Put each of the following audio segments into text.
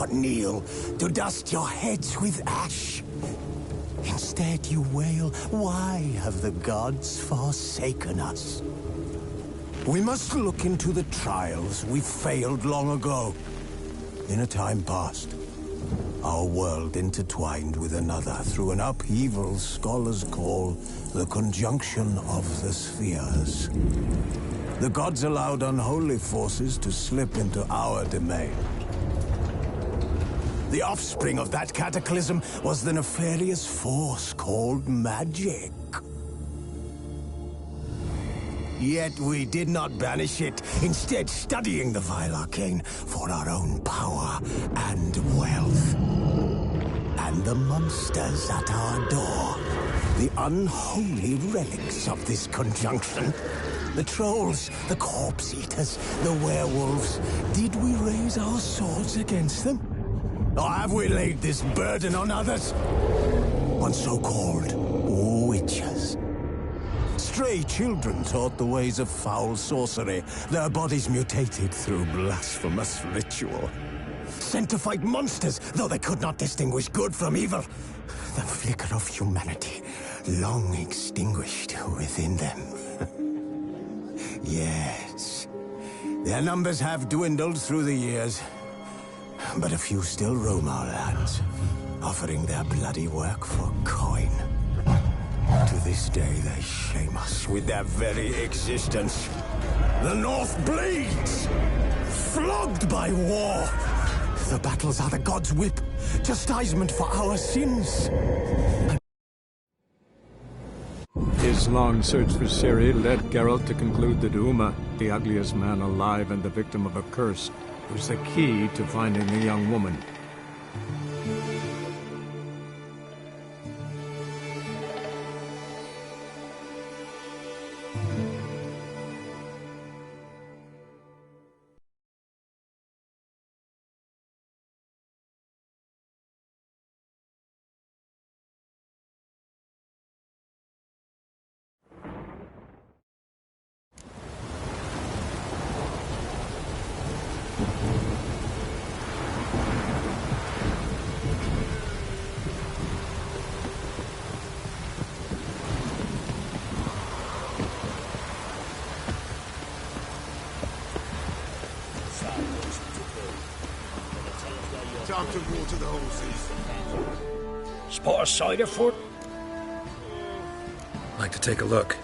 but kneel to dust your heads with ash. Instead you wail, why have the gods forsaken us? We must look into the trials we failed long ago. In a time past, our world intertwined with another through an upheaval scholars call the conjunction of the spheres. The gods allowed unholy forces to slip into our domain. The offspring of that cataclysm was the nefarious force called magic. Yet we did not banish it, instead studying the vile arcane for our own power and wealth. And the monsters at our door, the unholy relics of this conjunction. The trolls, the corpse-eaters, the werewolves. Did we raise our swords against them? Or have we laid this burden on others? On so-called witches. Stray children taught the ways of foul sorcery, their bodies mutated through blasphemous ritual. Sent to fight monsters, though they could not distinguish good from evil. The flicker of humanity, long extinguished within them. Yes, their numbers have dwindled through the years, but a few still roam our lands, offering their bloody work for coin. To this day, they shame us with their very existence. The North bleeds, flogged by war. The battles are the gods' whip, chastisement for our sins. His long search for Ciri led Geralt to conclude that Uma, the ugliest man alive and the victim of a curse, was the key to finding the young woman. Time to water the horses. Spot a cider foot? Like to take a look.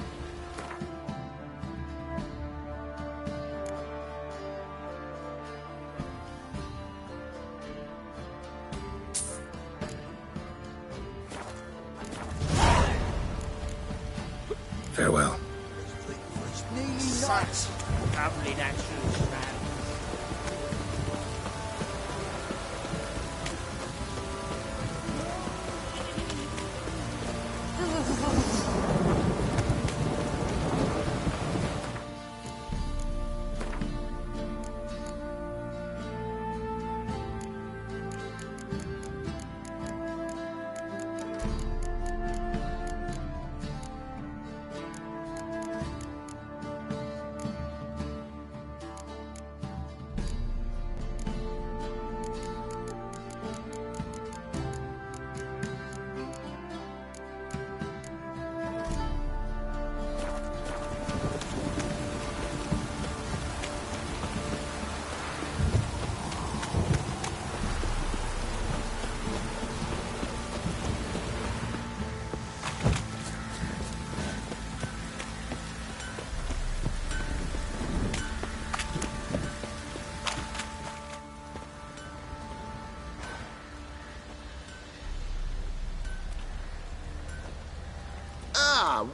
Farewell. Such Lovely natural man.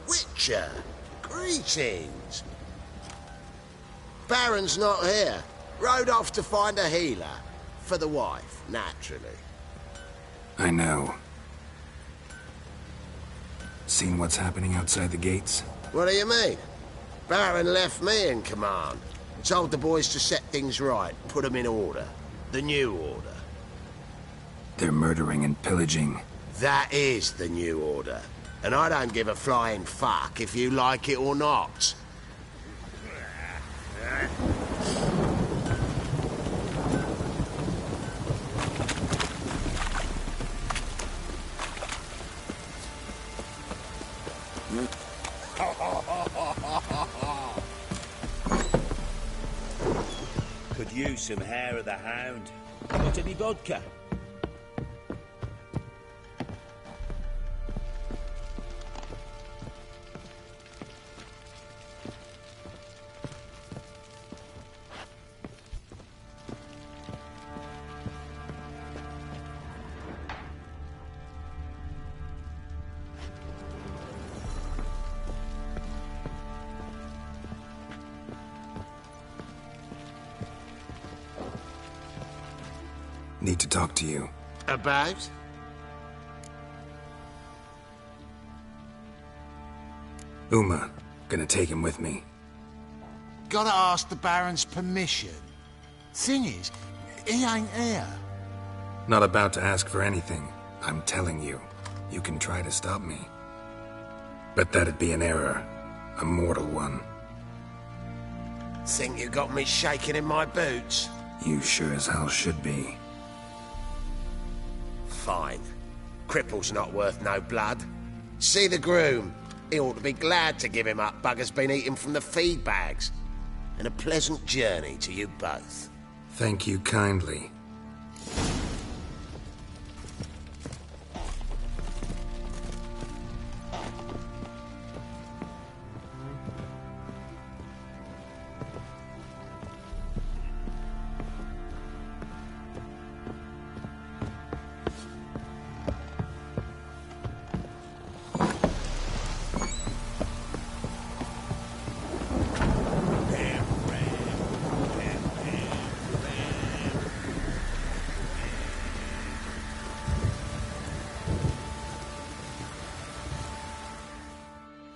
Witcher, greetings. Baron's not here. Rode off to find a healer. For the wife, naturally. I know. Seen what's happening outside the gates? What do you mean? Baron left me in command. Told the boys to set things right, put them in order. The new order. They're murdering and pillaging. That is the new order. And I don't give a flying fuck if you like it or not. you some hair of the hound. Got any vodka? Need to talk to you. About? Uma. Gonna take him with me. Gotta ask the Baron's permission. Thing is, he ain't here. Not about to ask for anything. I'm telling you. You can try to stop me. But that'd be an error. A mortal one. Think you got me shaking in my boots? You sure as hell should be. Fine. Cripple's not worth no blood. See the groom. He ought to be glad to give him up. Bugger's been eating from the feed bags. And a pleasant journey to you both. Thank you kindly.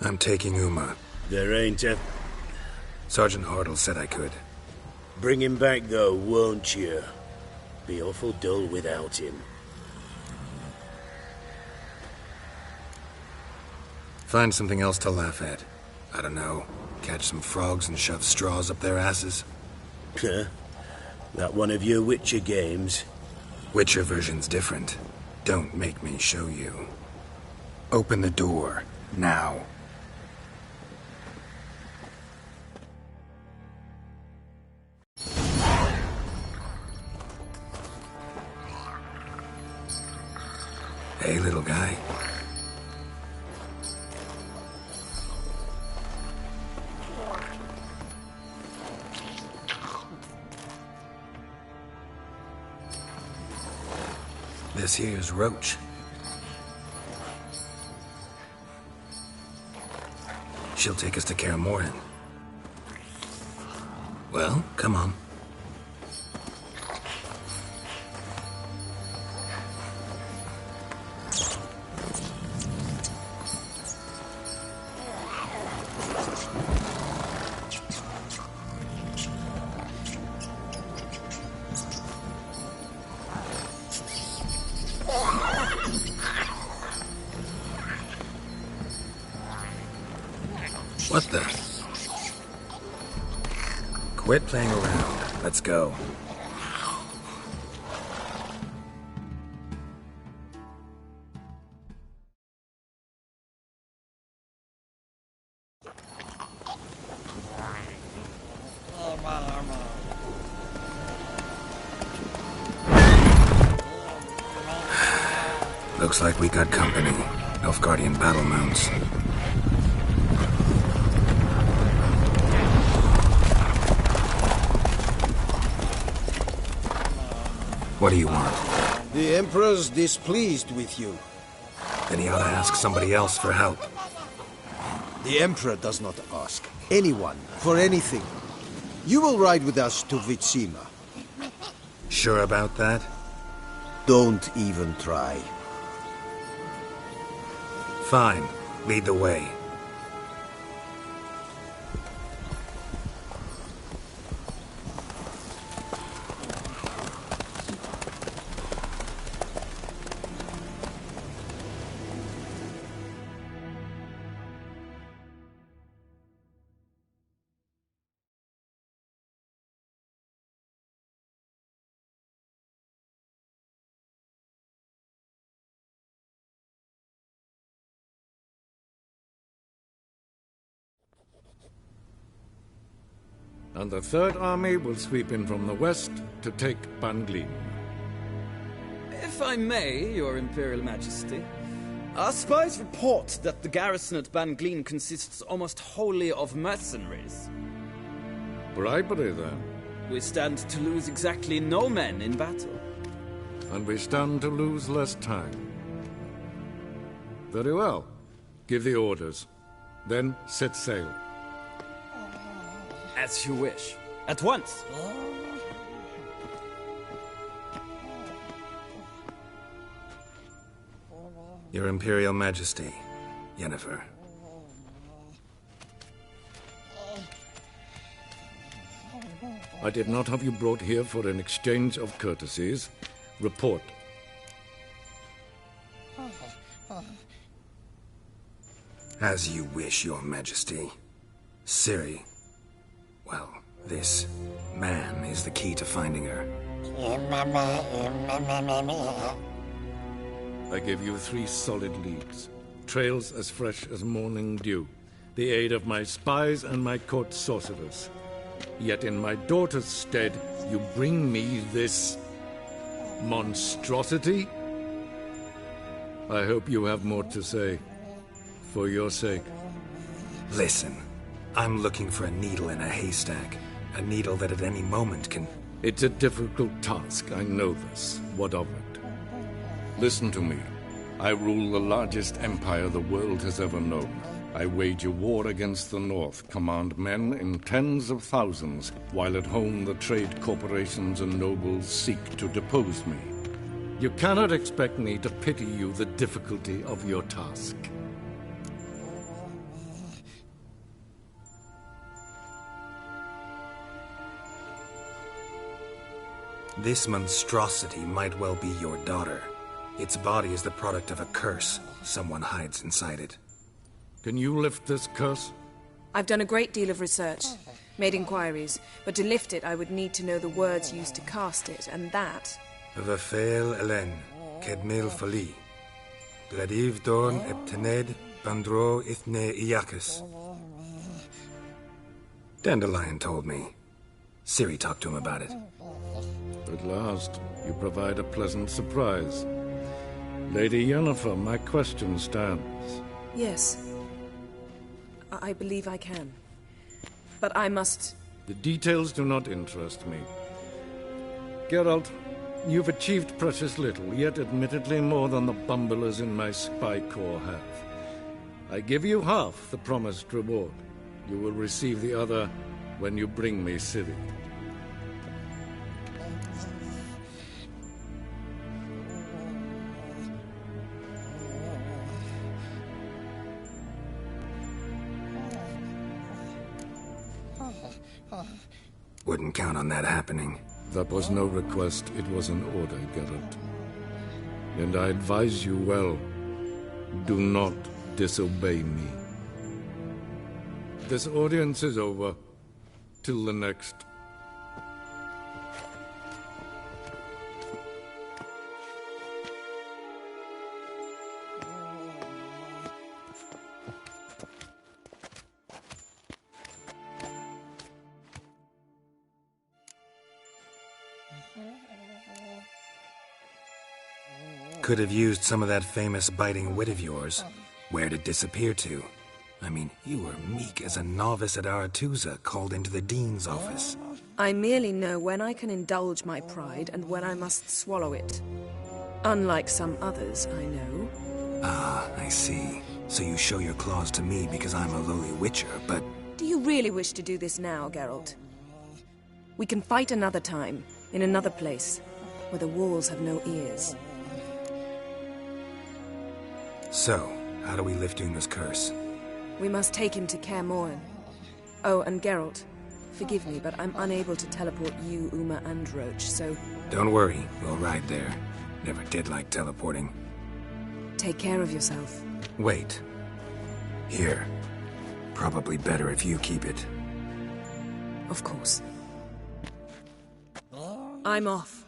I'm taking Uma. There ain't a... Sergeant Hartle said I could. Bring him back, though, won't you? Be awful dull without him. Find something else to laugh at. I don't know. Catch some frogs and shove straws up their asses. Huh? That one of your Witcher games? Witcher version's different. Don't make me show you. Open the door. Now. Hey, little guy. This here's Roach. She'll take us to Kaer Morhen. Well, come on. What the? Quit playing around. Let's go. Looks like we got company. Nilfgaardian battle mounts. What do you want? The Emperor's displeased with you. Then he ought to ask somebody else for help. The Emperor does not ask anyone for anything. You will ride with us to Vitsima. Sure about that? Don't even try. Fine. Lead the way. And the Third Army will sweep in from the west to take Banglin. If I may, Your Imperial Majesty, our spies report that the garrison at Banglin consists almost wholly of mercenaries. Bribery, then. We stand to lose exactly no men in battle. And we stand to lose less time. Very well. Give the orders. Then set sail. As you wish. At once. Your Imperial Majesty, Yennefer. I did not have you brought here for an exchange of courtesies. Report. As you wish, Your Majesty. Ciri. Well, this man is the key to finding her. I give you 3 solid leads. Trails as fresh as morning dew. The aid of my spies and my court sorcerers. Yet in my daughter's stead, you bring me this monstrosity? I hope you have more to say. For your sake. Listen, I'm looking for a needle in a haystack. A needle that at any moment can... It's a difficult task, I know this. What of it? Listen to me. I rule the largest empire the world has ever known. I wage a war against the North, command men in tens of thousands, while at home the trade corporations and nobles seek to depose me. You cannot expect me to pity you the difficulty of your task. This monstrosity might well be your daughter. Its body is the product of a curse. Someone hides inside it. Can you lift this curse? I've done a great deal of research, made inquiries, but to lift it I would need to know the words used to cast it, and that... Vafeil Elen, Kedmil Fali. Gladiv Dorn Eptened, Bandro Ithne Iacus. Dandelion told me. Ciri talked to him about it. At last, you provide a pleasant surprise. Lady Yennefer, my question stands. Yes. I believe I can. But I must... The details do not interest me. Geralt, you've achieved precious little, yet admittedly more than the bumblers in my spy corps have. I give you half the promised reward. You will receive the other when you bring me Ciri. Wouldn't count on that happening. That was no request, it was an order, Geralt. And I advise you well, do not disobey me. This audience is over. Till the next. Could have used some of that famous biting wit of yours. Where'd it disappear to? I mean, you were meek as a novice at Aretusa, called into the Dean's office. I merely know when I can indulge my pride and when I must swallow it. Unlike some others, I know. Ah, I see. So you show your claws to me because I'm a lowly witcher, but... Do you really wish to do this now, Geralt? We can fight another time, in another place, where the walls have no ears. So, how do we lift Uma's curse? We must take him to Kaer Morhen. Oh, and Geralt, forgive me, but I'm unable to teleport you, Uma, and Roach, so... Don't worry, we'll ride there. Never did like teleporting. Take care of yourself. Wait. Here. Probably better if you keep it. Of course. I'm off.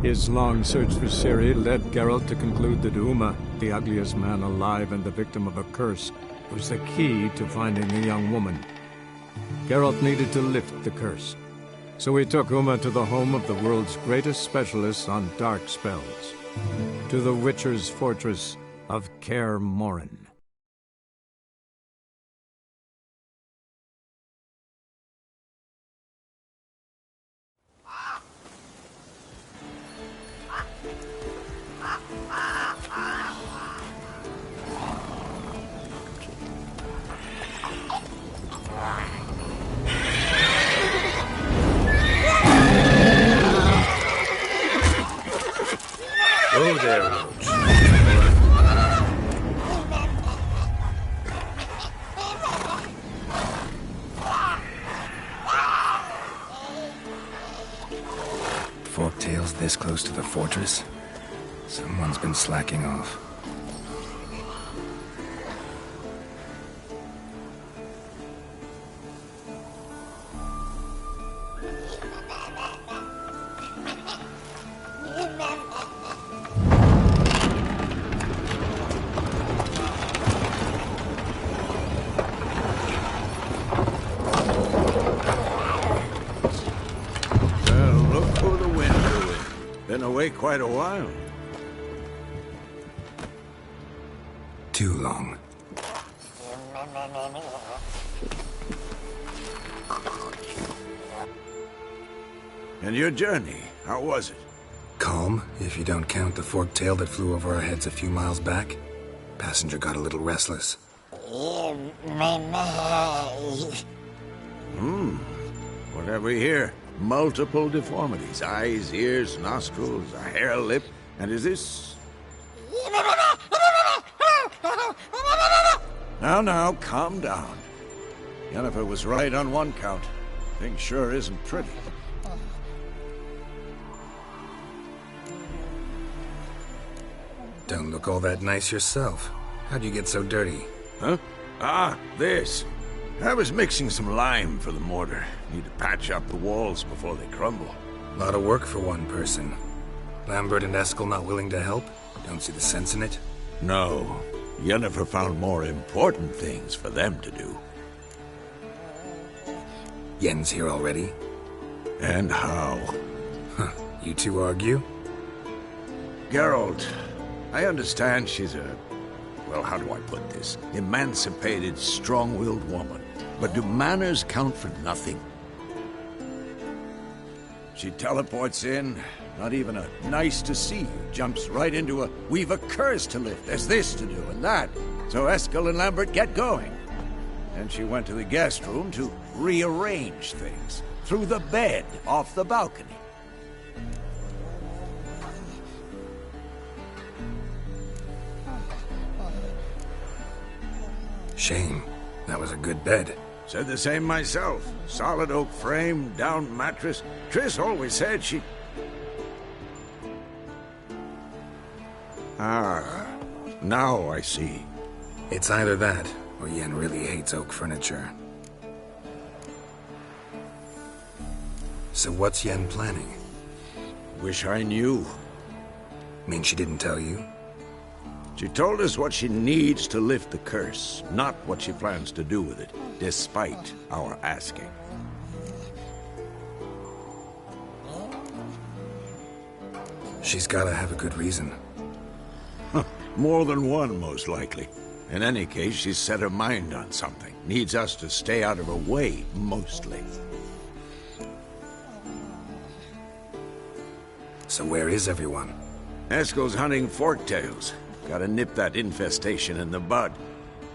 His long search for Ciri led Geralt to conclude that Uma, the ugliest man alive and the victim of a curse, was the key to finding the young woman. Geralt needed to lift the curse. So we took Uma to the home of the world's greatest specialists on dark spells. To the Witcher's fortress of Kaer Morhen. Oh, there, Roach. Forktail's this close to the fortress? Someone's been slacking off. Been away quite a while. Too long. And your journey, how was it? Calm, if you don't count the forktail that flew over our heads a few miles back. Passenger got a little restless. What have we here? Multiple deformities. Eyes, ears, nostrils, a hair lip. And is this... Now, calm down. Yennefer was right on one count. Thing sure isn't pretty. Don't look all that nice yourself. How'd you get so dirty? Huh? Ah, this. I was mixing some lime for the mortar. Need to patch up the walls before they crumble. A lot of work for one person. Lambert and Eskel not willing to help? Don't see the sense in it? No. Yennefer found more important things for them to do. Yen's here already? And how? Huh. You two argue? Geralt, I understand she's a... well, how do I put this? Emancipated, strong-willed woman. But do manners count for nothing? She teleports in, not even a nice to see you, jumps right into a, we've a curse to lift, there's this to do and that. So Eskel and Lambert get going. And she went to the guest room to rearrange things. Through the bed, off the balcony. Shame. That was a good bed. Said the same myself. Solid oak frame, down mattress. Triss always said she... Ah, now I see. It's either that, or Yen really hates oak furniture. So what's Yen planning? Wish I knew. Mean she didn't tell you? She told us what she needs to lift the curse, not what she plans to do with it, despite our asking. She's gotta have a good reason. More than one, most likely. In any case, she's set her mind on something. Needs us to stay out of her way, mostly. So where is everyone? Eskel's hunting forktails. Gotta nip that infestation in the bud.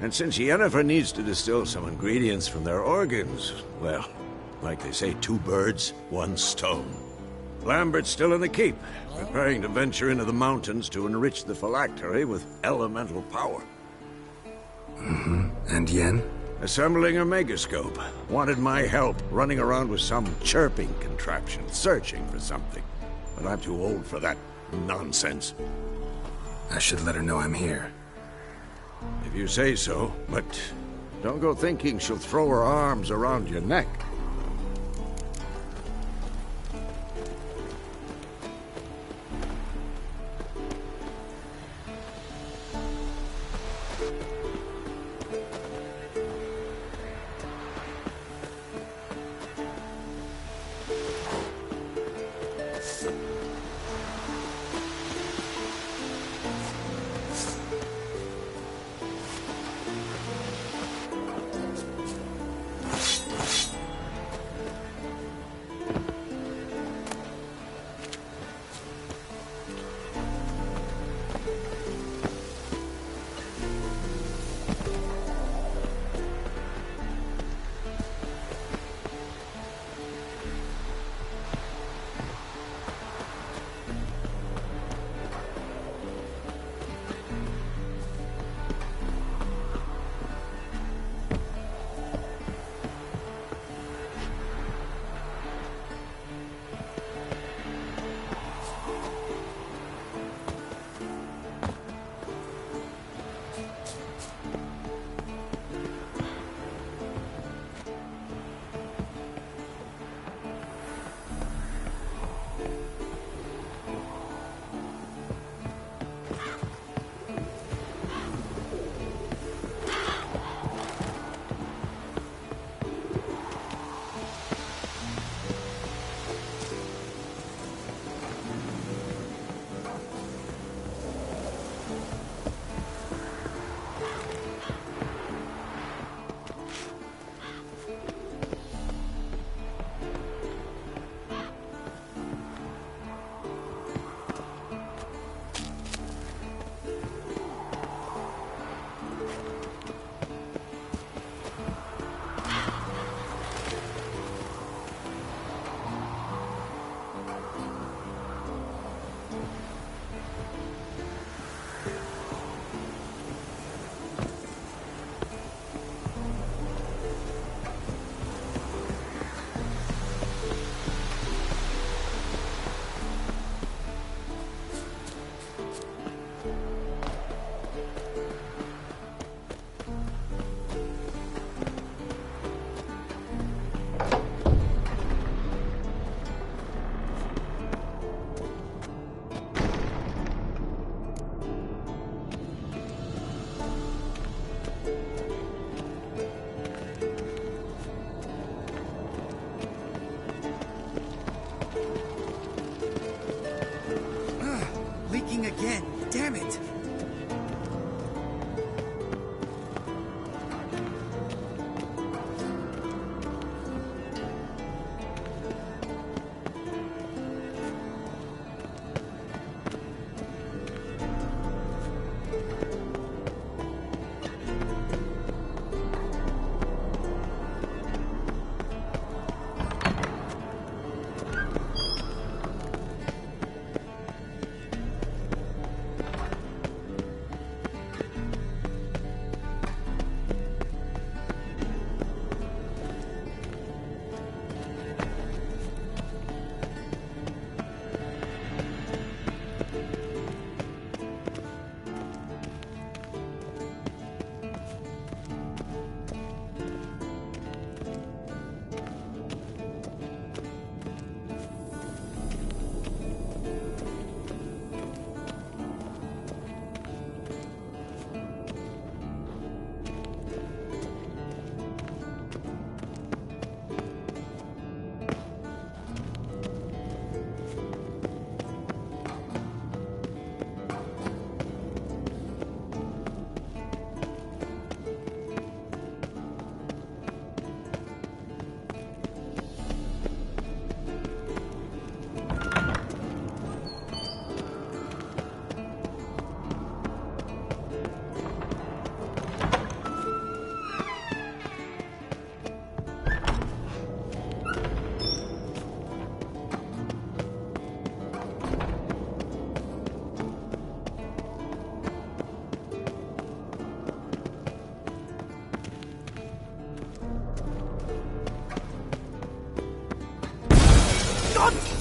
And since Yennefer needs to distill some ingredients from their organs, well, like they say, 2 birds, 1 stone. Lambert's still in the keep, preparing to venture into the mountains to enrich the phylactery with elemental power. And Yen? Assembling a megascope. Wanted my help running around with some chirping contraption, searching for something. But I'm too old for that nonsense. I should let her know I'm here. If you say so, but don't go thinking she'll throw her arms around your neck.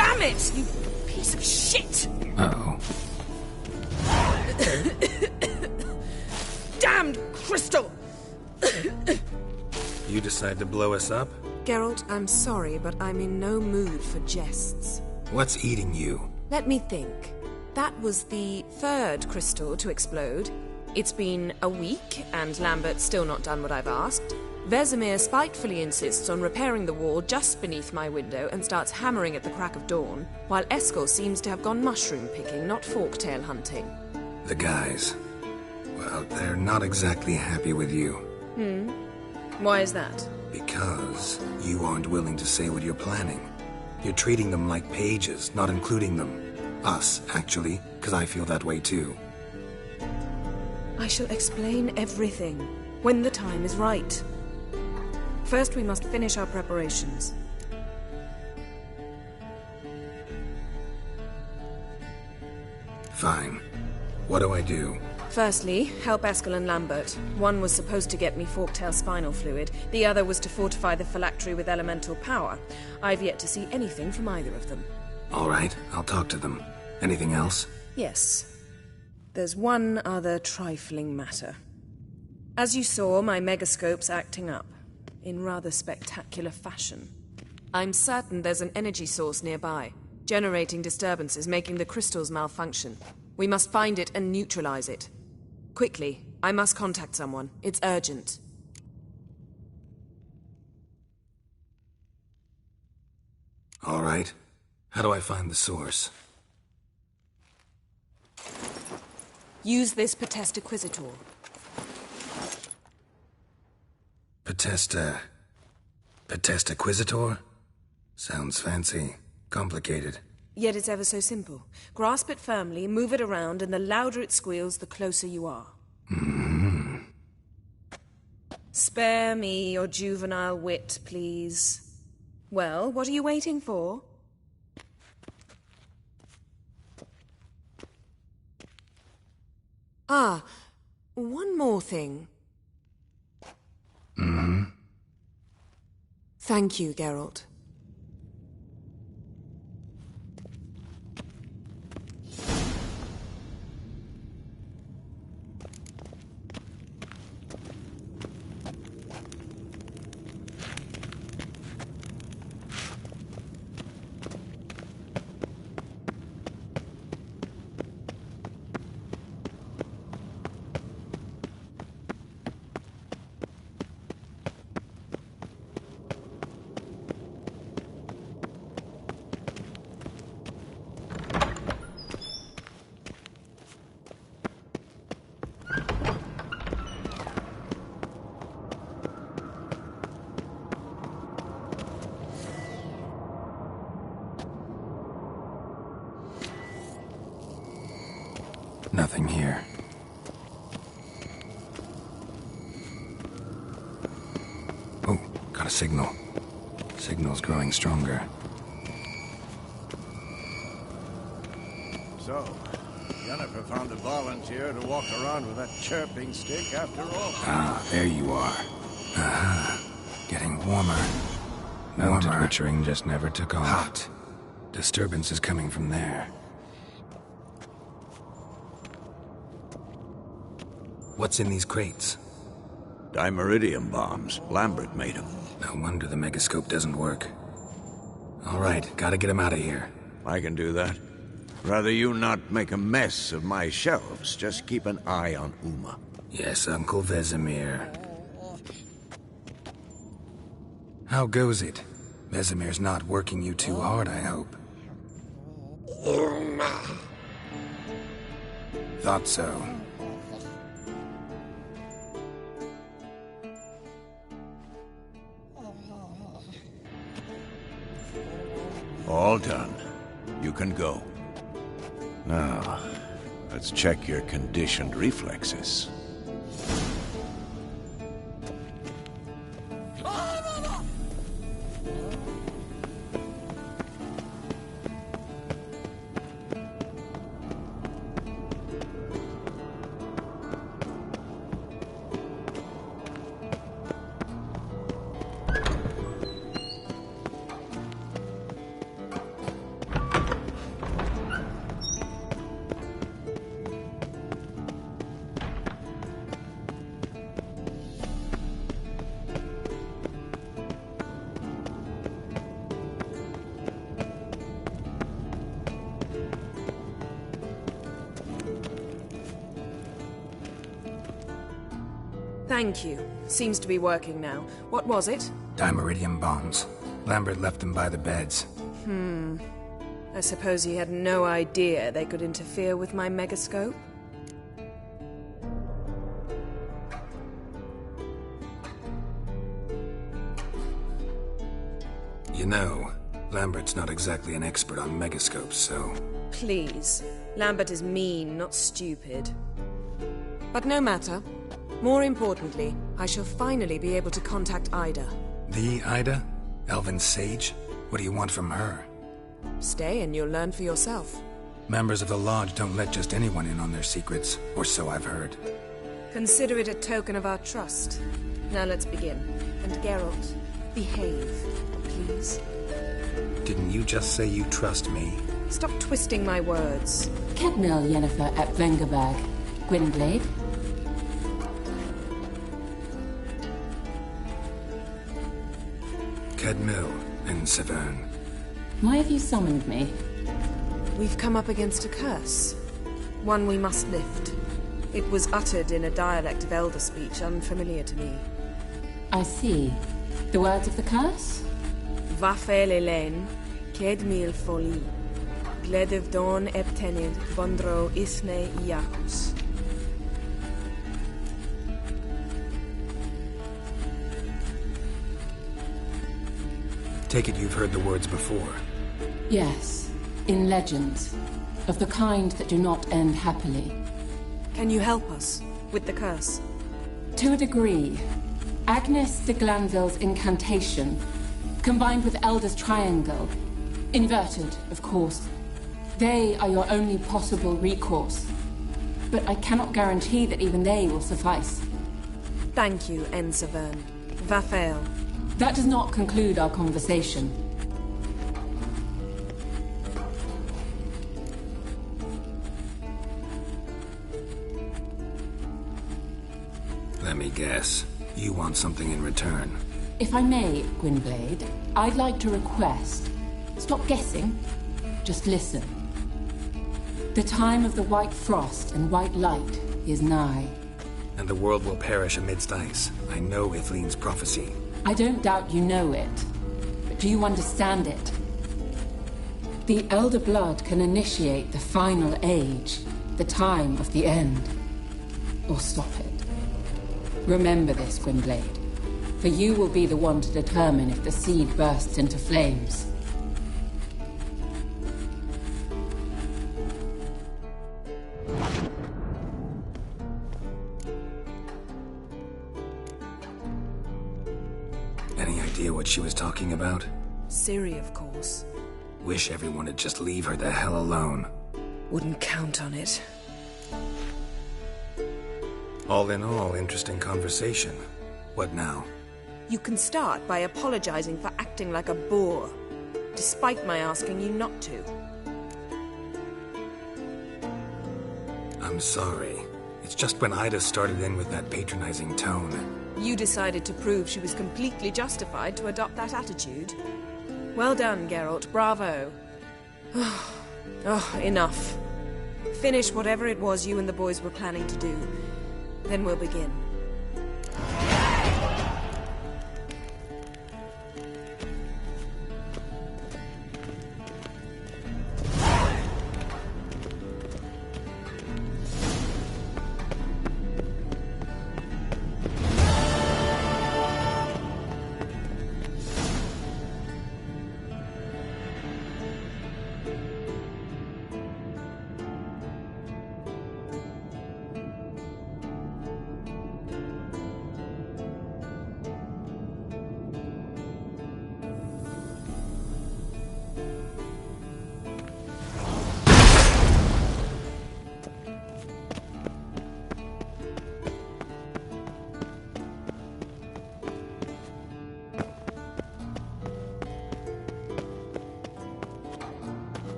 Damn it, you piece of shit! Uh-oh. Damned crystal! You decide to blow us up? Geralt, I'm sorry, but I'm in no mood for jests. What's eating you? Let me think. That was the third crystal to explode. It's been a week, and Lambert's still not done what I've asked. Vesemir spitefully insists on repairing the wall just beneath my window and starts hammering at the crack of dawn, while Eskel seems to have gone mushroom picking, not forktail hunting. The guys. Well, they're not exactly happy with you. Why is that? Because you aren't willing to say what you're planning. You're treating them like pages, not including them. Us, actually, because I feel that way too. I shall explain everything when the time is right. First, we must finish our preparations. Fine. What do I do? Firstly, help Eskel and Lambert. One was supposed to get me forktail spinal fluid, the other was to fortify the phylactery with elemental power. I've yet to see anything from either of them. All right, I'll talk to them. Anything else? Yes. There's one other trifling matter. As you saw, my megascope's acting up, in rather spectacular fashion. I'm certain there's an energy source nearby, generating disturbances, making the crystals malfunction. We must find it and neutralize it. Quickly, I must contact someone. It's urgent. All right. How do I find the source? Use this Potestaquizitor. Potestaquizitor? Sounds fancy. Complicated. Yet it's ever so simple. Grasp it firmly, move it around, and the louder it squeals, the closer you are. Spare me your juvenile wit, please. Well, what are you waiting for? Ah, one more thing. Thank you, Geralt. Nothing here. Oh, got a signal. Signal's growing stronger. So, Jennifer found a volunteer to walk around with that chirping stick after all. Ah, there you are. Aha. Getting warmer. Mounted witchering just never took off. Hot. Disturbance is coming from there. What's in these crates? Dimeridium bombs. Lambert made them. No wonder the megascope doesn't work. All right, gotta get him out of here. I can do that. Rather you not make a mess of my shelves. Just keep an eye on Uma. Yes, Uncle Vesemir. How goes it? Vesemir's not working you too hard, I hope. Thought so. All done. You can go. Now, let's check your conditioned reflexes. Thank you. Seems to be working now. What was it? Dimeridium bombs. Lambert left them by the beds. I suppose he had no idea they could interfere with my megascope? You know, Lambert's not exactly an expert on megascopes, so... Please. Lambert is mean, not stupid. But no matter. More importantly, I shall finally be able to contact Ida. The Ida? Elven sage? What do you want from her? Stay and you'll learn for yourself. Members of the Lodge don't let just anyone in on their secrets, or so I've heard. Consider it a token of our trust. Now let's begin. And Geralt, behave, please. Didn't you just say you trust me? Stop twisting my words. Kedmil Yennefer at Vengerberg. Gwynblade. Kedmil and Severn. Why have you summoned me? We've come up against a curse. One we must lift. It was uttered in a dialect of Elder speech unfamiliar to me. I see. The words of the curse? Vafel Elen, Kedmil Foli, Gledev Don Eptenid, Bondro Isne Iakus. Take it you've heard the words before. Yes, in legends. Of the kind that do not end happily. Can you help us with the curse? To a degree. Agnes de Glanville's incantation, combined with Elder's triangle, inverted, of course. They are your only possible recourse. But I cannot guarantee that even they will suffice. Thank you, Severn. Vafel. That does not conclude our conversation. Let me guess. You want something in return. If I may, Gwynblade, I'd like to request... Stop guessing. Just listen. The time of the white frost and white light is nigh. And the world will perish amidst ice. I know Ithleen's prophecy. I don't doubt you know it. But do you understand it? The Elder Blood can initiate the final age, the time of the end. Or stop it. Remember this, Gwynblade. For you will be the one to determine if the seed bursts into flames. Any idea what she was talking about? Ciri, of course. Wish everyone would just leave her the hell alone. Wouldn't count on it. All in all, interesting conversation. What now? You can start by apologizing for acting like a boor, despite my asking you not to. I'm sorry. It's just when Ida started in with that patronizing tone. You decided to prove she was completely justified to adopt that attitude. Well done, Geralt. Bravo. Enough. Finish whatever it was you and the boys were planning to do. Then we'll begin.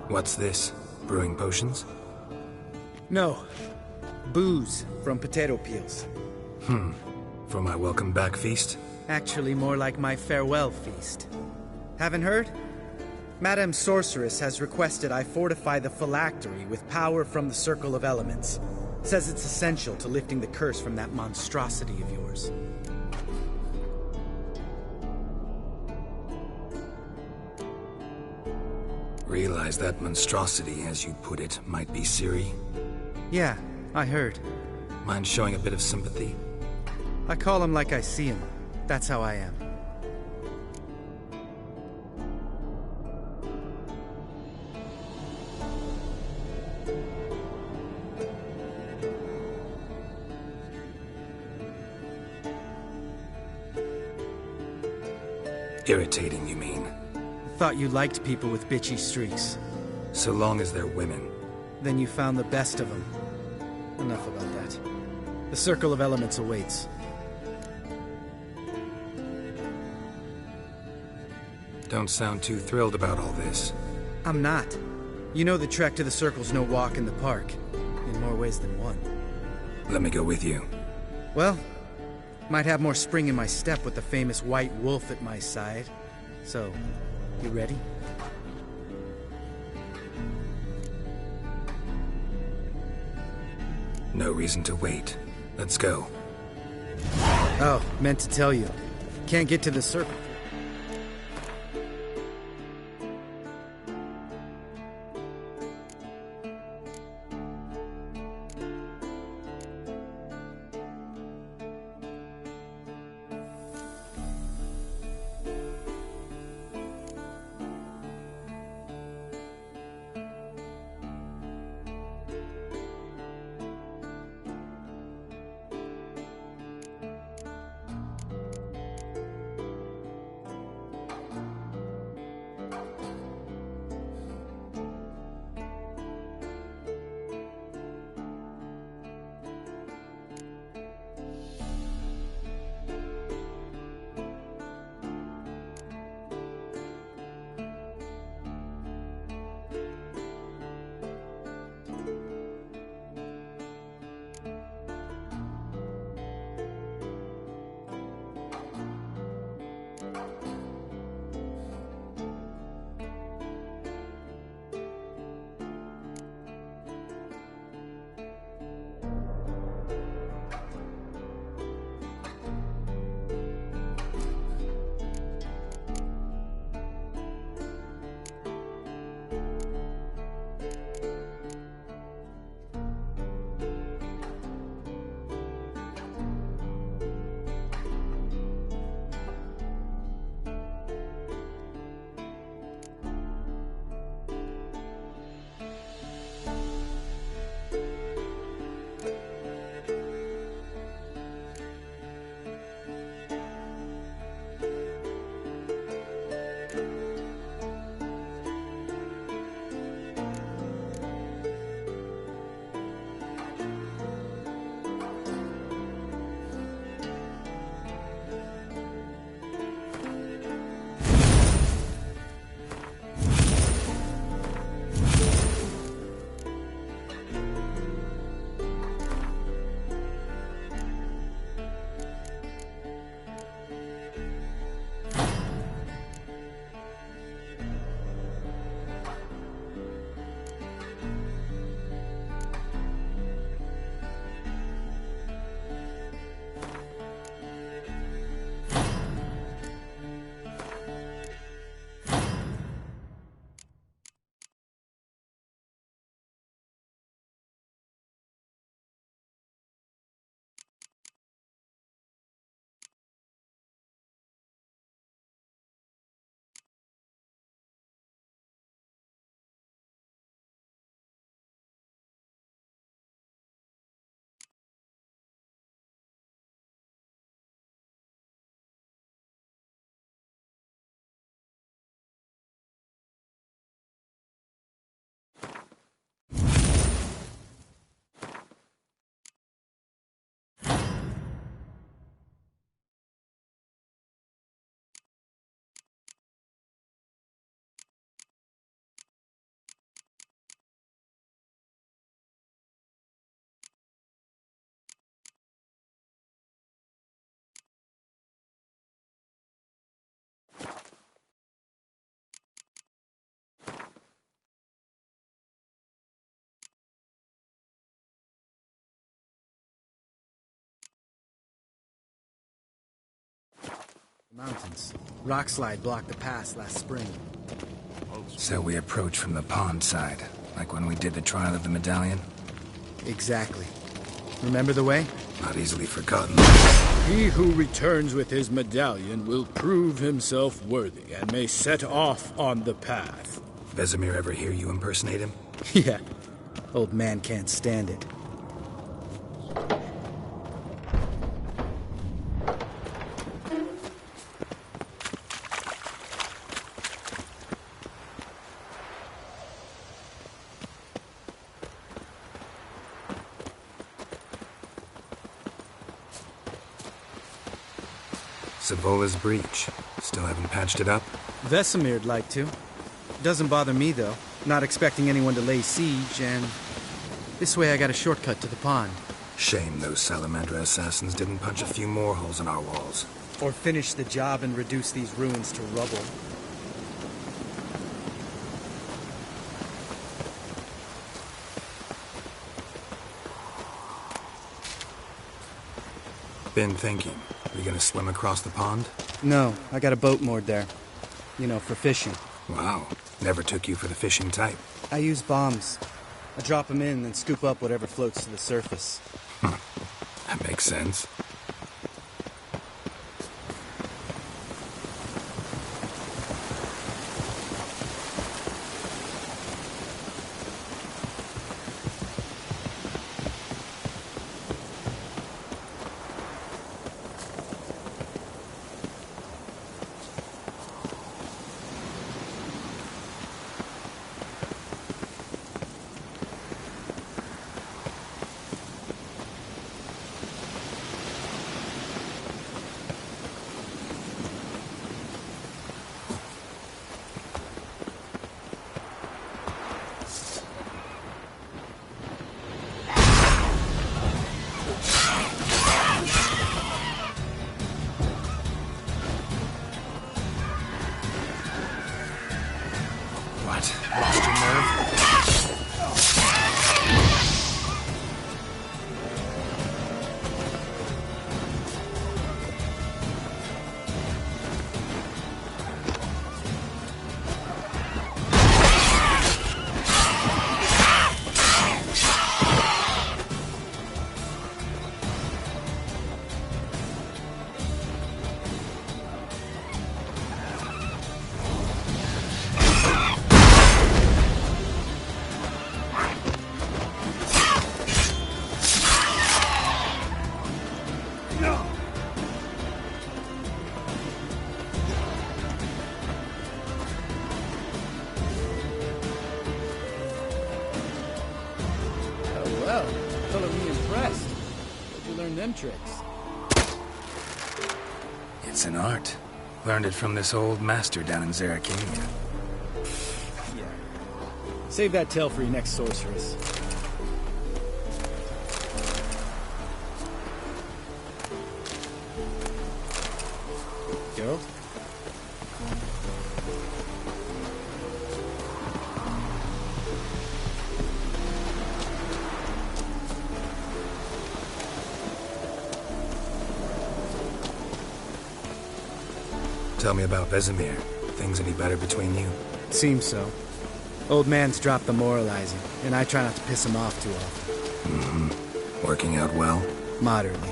What's this? Brewing potions? No. Booze from potato peels. For my welcome back feast? Actually, more like my farewell feast. Haven't heard? Madame Sorceress has requested I fortify the phylactery with power from the Circle of Elements. Says it's essential to lifting the curse from that monstrosity of yours. Realize that monstrosity, as you put it, might be Ciri? Yeah, I heard. Mind showing a bit of sympathy? I call him like I see him. That's how I am. Irritating, you mean? Thought you liked people with bitchy streaks. So long as they're women. Then you found the best of them. Enough about that. The Circle of Elements awaits. Don't sound too thrilled about all this. I'm not. You know the trek to the Circle's no walk in the park. In more ways than one. Let me go with you. Well, might have more spring in my step with the famous White Wolf at my side. So, you ready? No reason to wait. Let's go. Oh, meant to tell you. Can't get to the Circle. Mountains. Rock slide blocked the pass last spring. So we approach from the pond side, like when we did the trial of the medallion? Exactly. Remember the way? Not easily forgotten. He who returns with his medallion will prove himself worthy and may set off on the path. Vesemir ever hear you impersonate him? Yeah. Old man can't stand it. Savola's breach. Still haven't patched it up? Vesemir'd like to. Doesn't bother me, though. Not expecting anyone to lay siege, and this way I got a shortcut to the pond. Shame those Salamandra assassins didn't punch a few more holes in our walls. Or finish the job and reduce these ruins to rubble. Been thinking. We gonna swim across the pond? No, I got a boat moored there. You know, for fishing. Wow. Never took you for the fishing type. I use bombs. I drop them in and scoop up whatever floats to the surface. That makes sense. Lost your nerve? Well, color me impressed. Where'd you learn them tricks? It's an art. Learned it from this old master down in Zeracania. Yeah. Save that tale for your next sorceress. Geralt? Tell me about Vesemir. Things any better between you? Seems so. Old man's dropped the moralizing, and I try not to piss him off too often. Mm-hmm. Working out well? Moderately.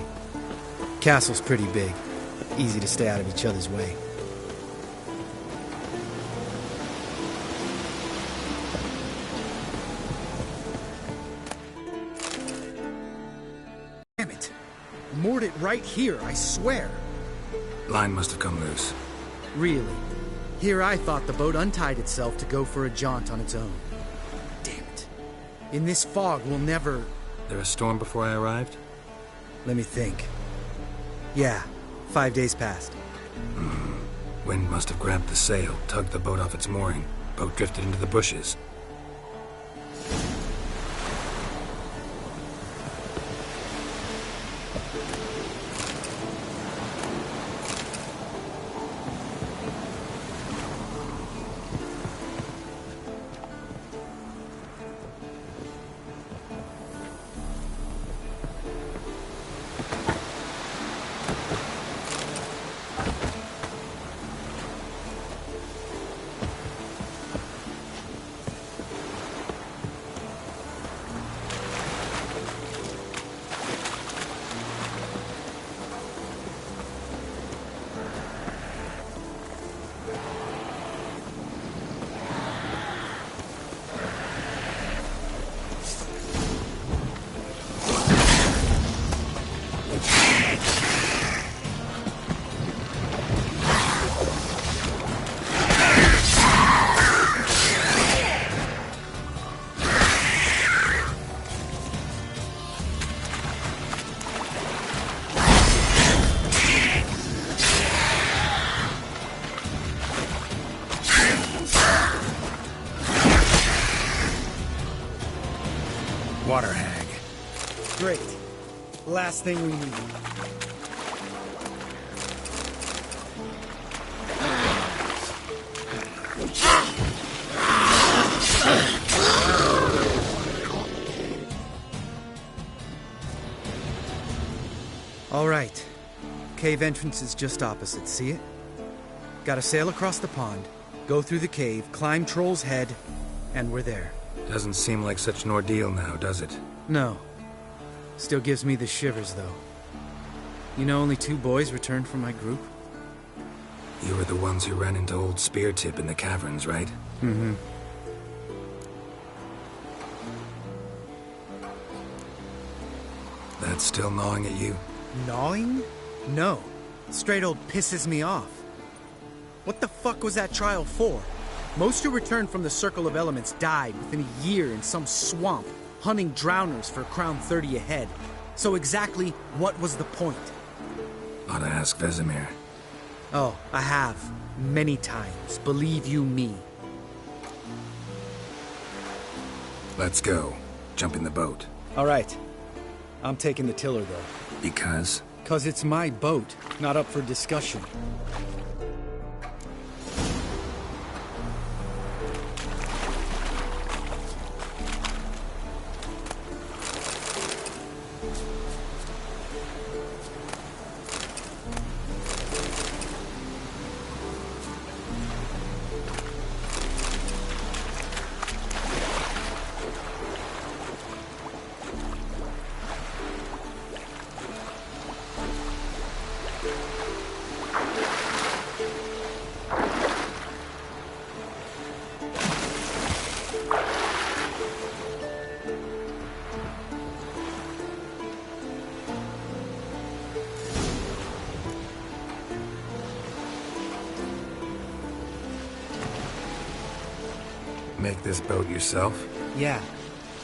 Castle's pretty big. Easy to stay out of each other's way. Damn it! Moored it right here, I swear. Line must have come loose. Really? Here I thought the boat untied itself to go for a jaunt on its own. Damn it. In this fog, we'll never... There a storm before I arrived? Let me think. Yeah, 5 days passed. Wind must have grabbed the sail, tugged the boat off its mooring. Boat drifted into the bushes. water hag. Great. Last thing we need. All right. Cave entrance is just opposite, see it? Gotta sail across the pond, go through the cave, climb Troll's Head, and we're there. Doesn't seem like such an ordeal now, does it? No. Still gives me the shivers, though. You know only 2 boys returned from my group? You were the ones who ran into old Speartip in the caverns, right? Mm-hmm. That's still gnawing at you? Gnawing? No. Straight old pisses me off. What the fuck was that trial for? Most who returned from the Circle of Elements died within a year in some swamp, hunting drowners for Crown 30 a head. So exactly what was the point? Ought to ask Vesemir. Oh, I have. Many times. Believe you me. Let's go. Jump in the boat. All right. I'm taking the tiller, though. Because? 'Cause it's my boat, not up for discussion. Make this boat yourself? Yeah.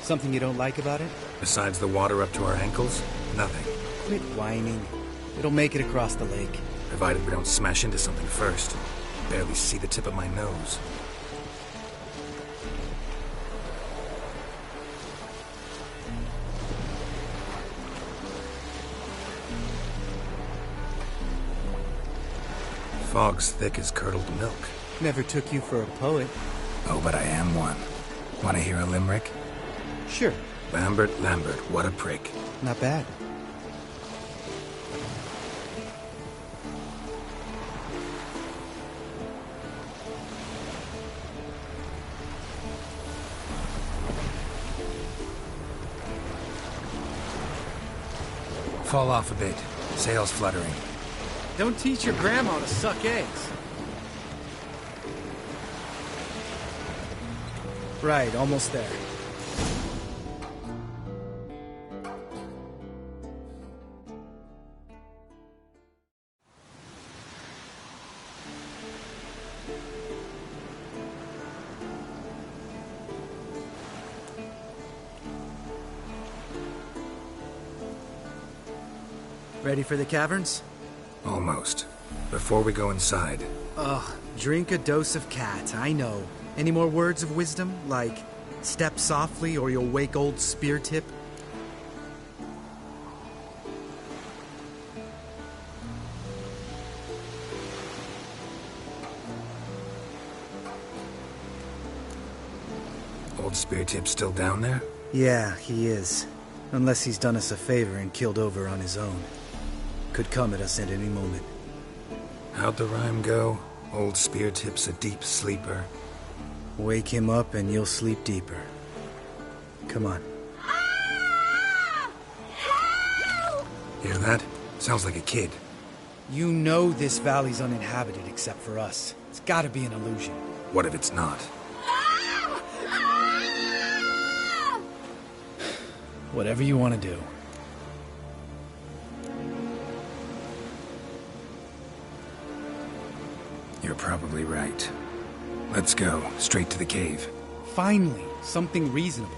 Something you don't like about it? Besides the water up to our ankles? Nothing. Quit whining. It'll make it across the lake. Provided we don't smash into something first. Barely see the tip of my nose. Fog's thick as curdled milk. Never took you for a poet. Oh, but I am one. Want to hear a limerick? Sure. Lambert, what a prick. Not bad. Fall off a bit. Sails fluttering. Don't teach your grandma to suck eggs. Right, almost there. Ready for the caverns? Almost. Before we go inside. Ugh, drink a dose of cat, I know. Any more words of wisdom, like, step softly or you'll wake old Speartip? Old Speartip's still down there? Yeah, he is. Unless he's done us a favor and killed over on his own. Could come at us at any moment. How'd the rhyme go? Old Speartip's a deep sleeper. Wake him up and you'll sleep deeper. Come on. Hear that? Sounds like a kid. You know this valley's uninhabited except for us. It's gotta be an illusion. What if it's not? Whatever you want to do. You're probably right. Let's go, straight to the cave. Finally, something reasonable.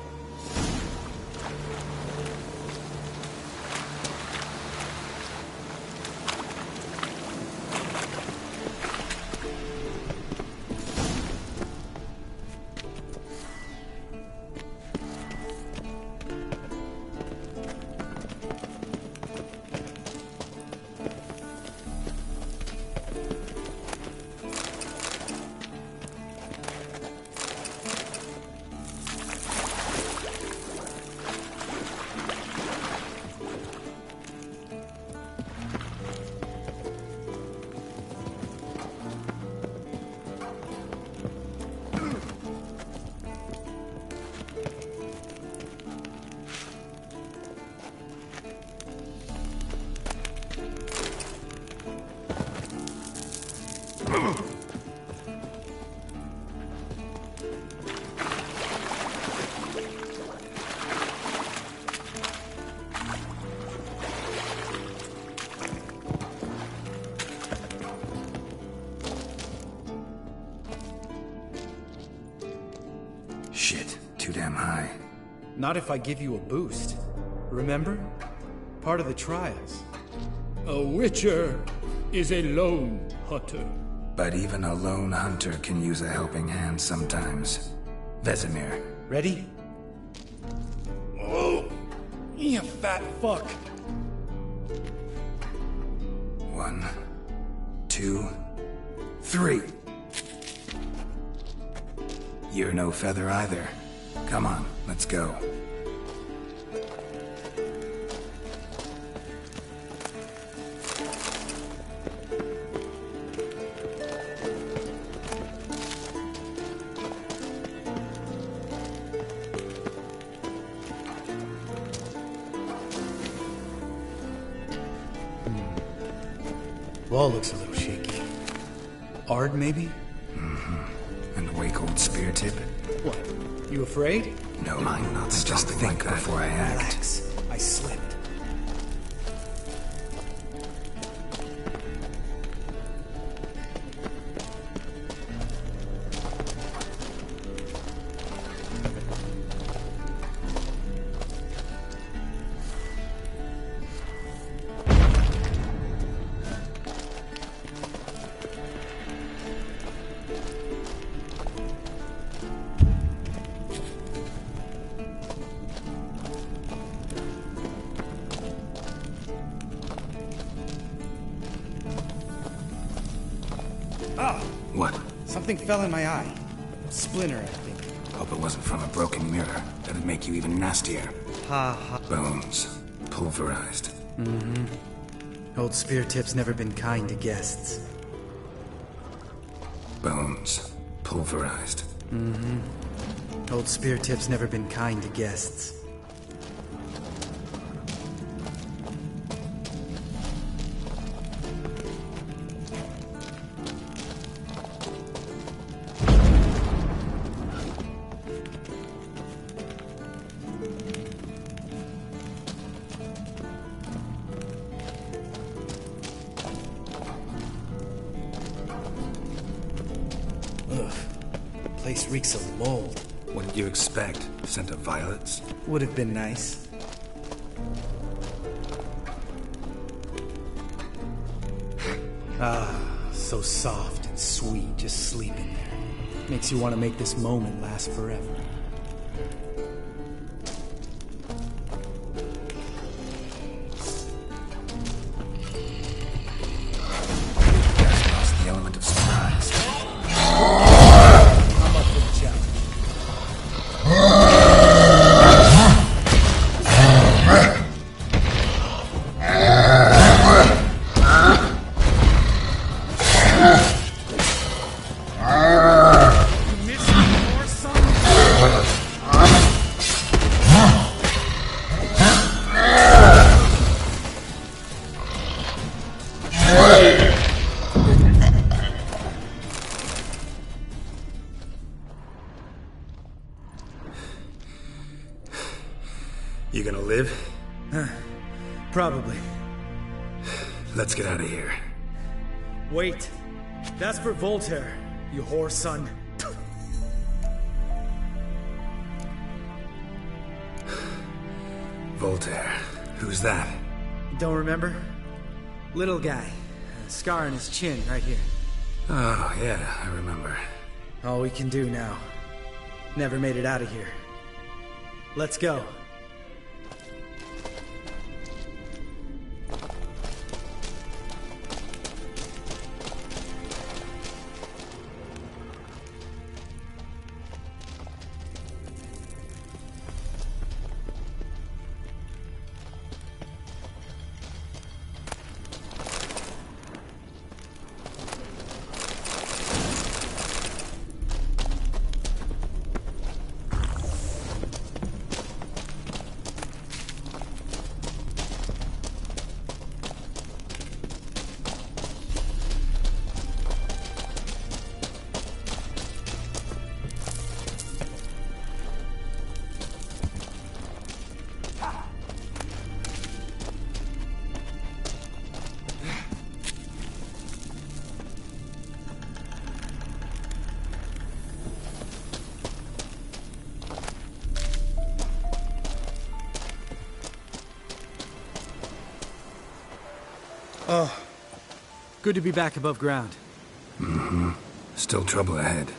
Shit, too damn high. Not if I give you a boost. Remember? Part of the trials. A witcher is a lone hunter. But even a lone hunter can use a helping hand sometimes. Vesemir. Ready? Oh, you fat fuck. 1, 2, 3. You're no feather either. Come on, let's go. Wall looks a little shaky. Ard, maybe? And a wake old spear tip. What? You afraid? No, I'm not. Just think before I act. Relax. I slipped. What? Something fell in my eye. A splinter, I think. Hope it wasn't from a broken mirror. That'd make you even nastier. Ha ha. Bones. Pulverized. Old spear tip's never been kind to guests. Bones. Pulverized. Old spear tip's never been kind to guests. Place reeks of mold. What did you expect? Scent of violets? Would have been nice. So soft and sweet, just sleeping there. Makes you want to make this moment last forever. Lost the element of surprise. I'm up for the challenge. You gonna live? Probably. Let's get out of here. Wait. That's for Voltaire, you whore son. Voltaire. Who's that? Don't remember? Little guy. A scar on his chin, right here. Oh, yeah, I remember. All we can do now. Never made it out of here. Let's go. Oh, good to be back above ground. Mm-hmm. Still trouble ahead.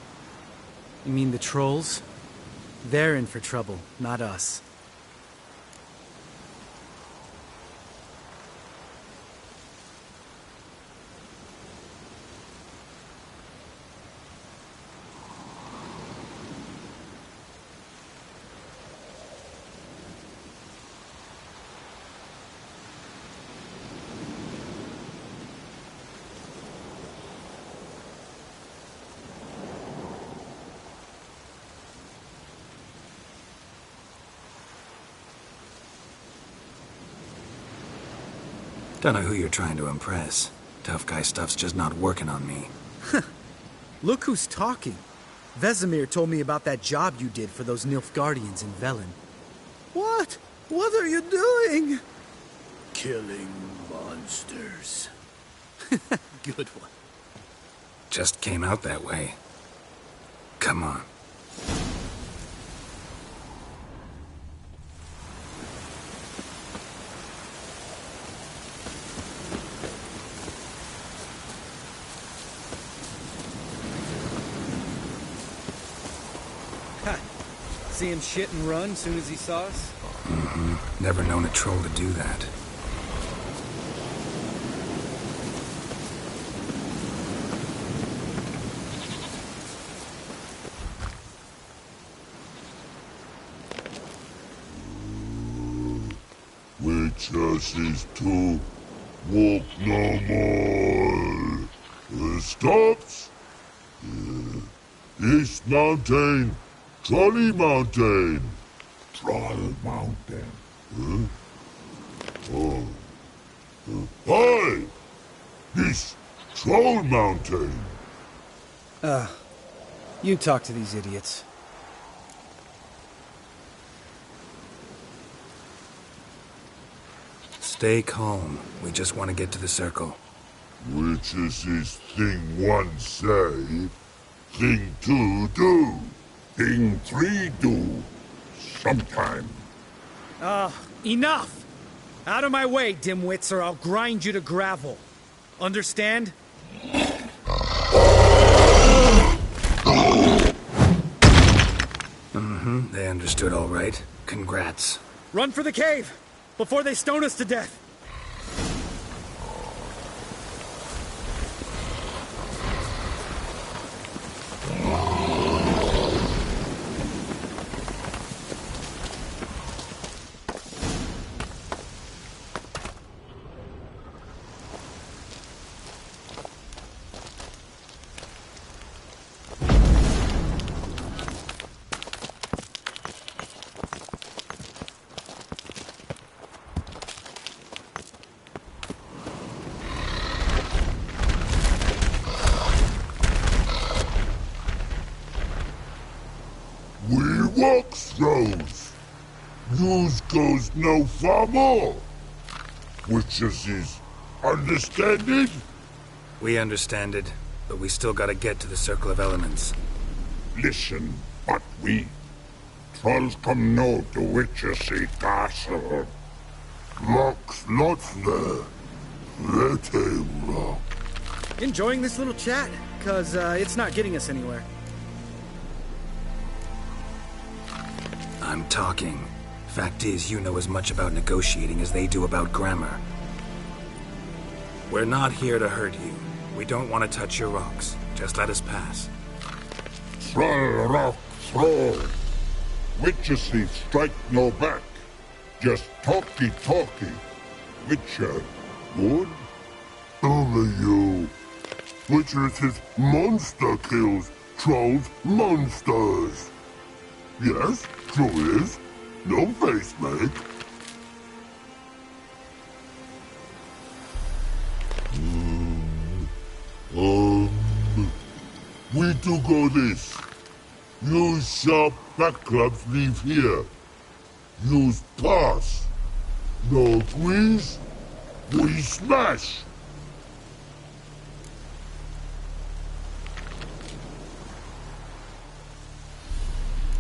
You mean the trolls? They're in for trouble, not us. Don't know who you're trying to impress. Tough guy stuff's just not working on me. Look who's talking. Vesemir told me about that job you did for those Nilfgaardians in Velen. What? What are you doing? Killing monsters. Good one. Just came out that way. Come on. See him shit and run soon as he saw us? Mm-hmm. Never known a troll to do that. Witches is to walk no more. Stops. East Mountain. Trolley Mountain. Troll Mountain. Huh? Oh. Hi! This Troll Mountain. You talk to these idiots. Stay calm. We just want to get to the circle. Which is this thing one say, thing two do. Thing 3 do. Sometime. Enough! Out of my way, dimwits, or I'll grind you to gravel. Understand? Mm-hmm. They understood all right. Congrats. Run for the cave! Before they stone us to death! Walks rows. News goes no far more. Witches is understand it? We understand it, but we still gotta get to the Circle of Elements. Listen, but we trolls come no to Witches castle. Rocks lots there. Let a rock. Enjoying this little chat? 'Cause it's not getting us anywhere. I'm talking. Fact is, you know as much about negotiating as they do about grammar. We're not here to hurt you. We don't want to touch your rocks. Just let us pass. Troll rock troll. Witches strike no back. Just talky. Witcher, good? Only you. Witches is monster kills. Trolls monsters. Yes, true is. No face make. We do go this. Use sharp back clubs leave here. Use pass. No squeeze. We smash.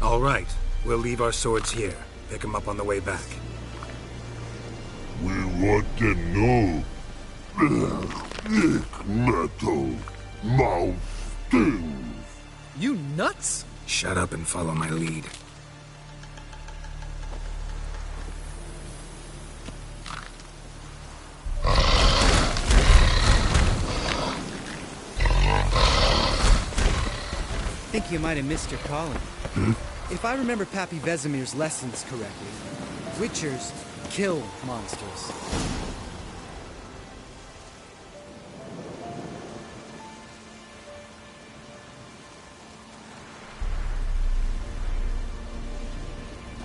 All right. We'll leave our swords here. Pick them up on the way back. We want to know. Thick metal. Mouth stings. You nuts? Shut up and follow my lead. I think you might have missed your calling. If I remember Pappy Vesemir's lessons correctly, Witchers kill monsters.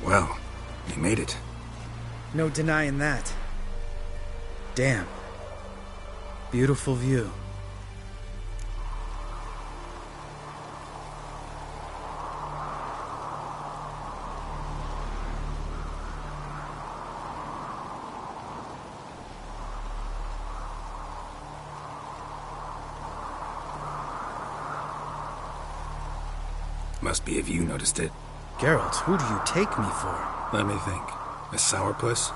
Well, you made it. No denying that. Damn. Beautiful view. Must be if you noticed it. Geralt, who do you take me for? Let me think. A sourpuss?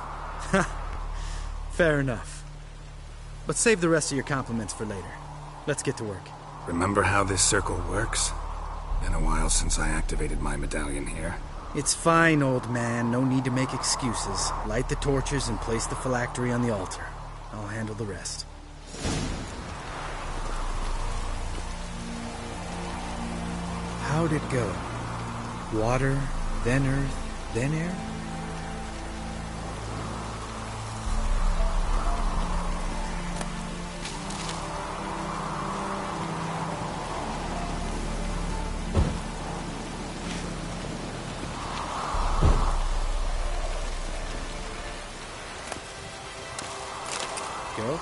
Fair enough. But save the rest of your compliments for later. Let's get to work. Remember how this circle works? Been a while since I activated my medallion here. It's fine, old man. No need to make excuses. Light the torches and place the phylactery on the altar. I'll handle the rest. How'd it go? Water, then earth, then air? Geralt?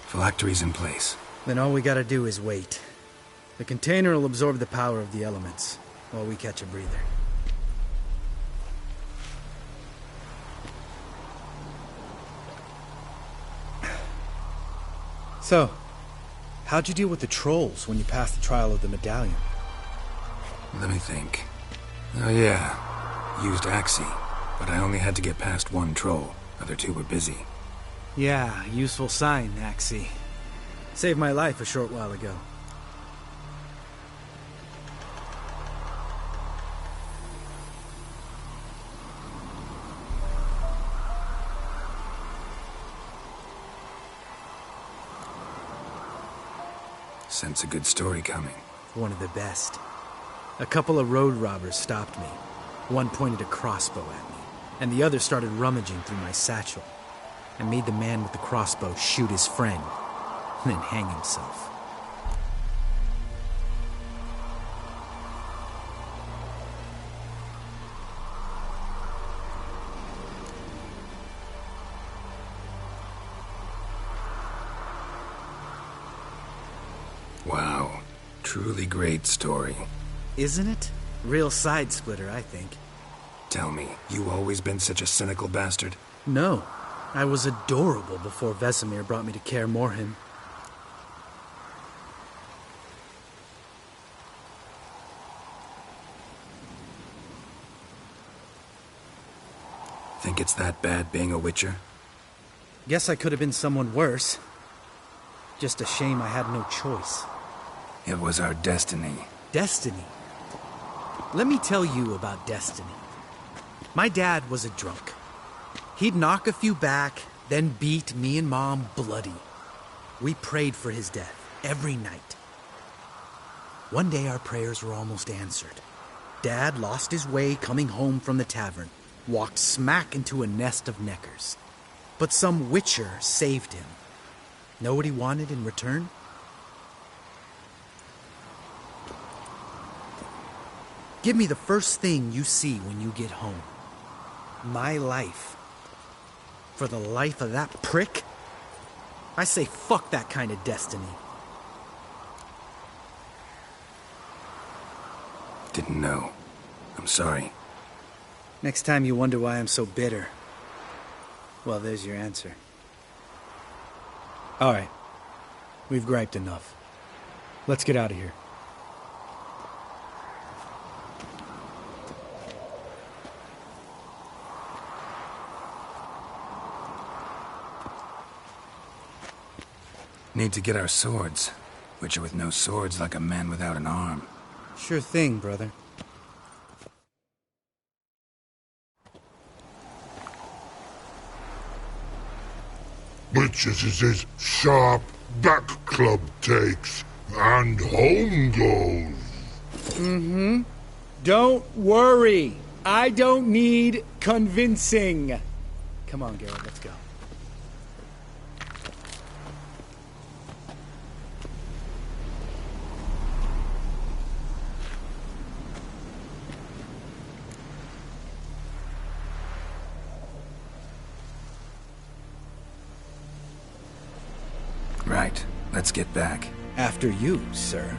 Phylactery's in place. Then all we gotta do is wait. The container will absorb the power of the elements, while we catch a breather. So, how'd you deal with the trolls when you passed the trial of the medallion? Let me think. Oh yeah, used Axii, but I only had to get past one troll. Other two were busy. Yeah, useful sign, Axii. Saved my life a short while ago. Sense a good story coming. One of the best. A couple of road robbers stopped me. One pointed a crossbow at me, and the other started rummaging through my satchel. I made the man with the crossbow shoot his friend, and then hang himself. Wow. Truly great story. Isn't it? Real side splitter, I think. Tell me, you always been such a cynical bastard? No. I was adorable before Vesemir brought me to Kaer Morhen. Think it's that bad being a Witcher? Guess I could have been someone worse. Just a shame I had no choice. It was our destiny. Destiny? Let me tell you about destiny. My dad was a drunk. He'd knock a few back, then beat me and Mom bloody. We prayed for his death every night. One day our prayers were almost answered. Dad lost his way coming home from the tavern, walked smack into a nest of neckers. But some Witcher saved him. Know what he wanted in return? Give me the first thing you see when you get home. My life. For the life of that prick? I say fuck that kind of destiny. Didn't know. I'm sorry. Next time you wonder why I'm so bitter, well, there's your answer. All right. We've griped enough. Let's get out of here. Need to get our swords. Witcher with no swords like a man without an arm. Sure thing, brother. Which is his sharp back club takes, and home goes. Mm-hmm. Don't worry. I don't need convincing. Come on, Geralt, let's go. Right. Let's get back. After you, sir.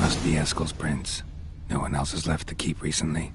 Must be Eskel's prints. No one else has left the keep recently.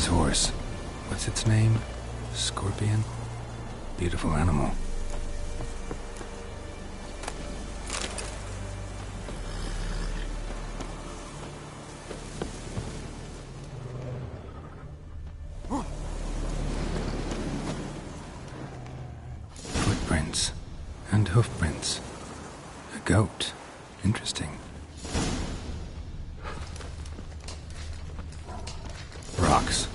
his horse. What's its name? Scorpion? Beautiful animal. Footprints. And hoofprints. A goat. Interesting. Rocks.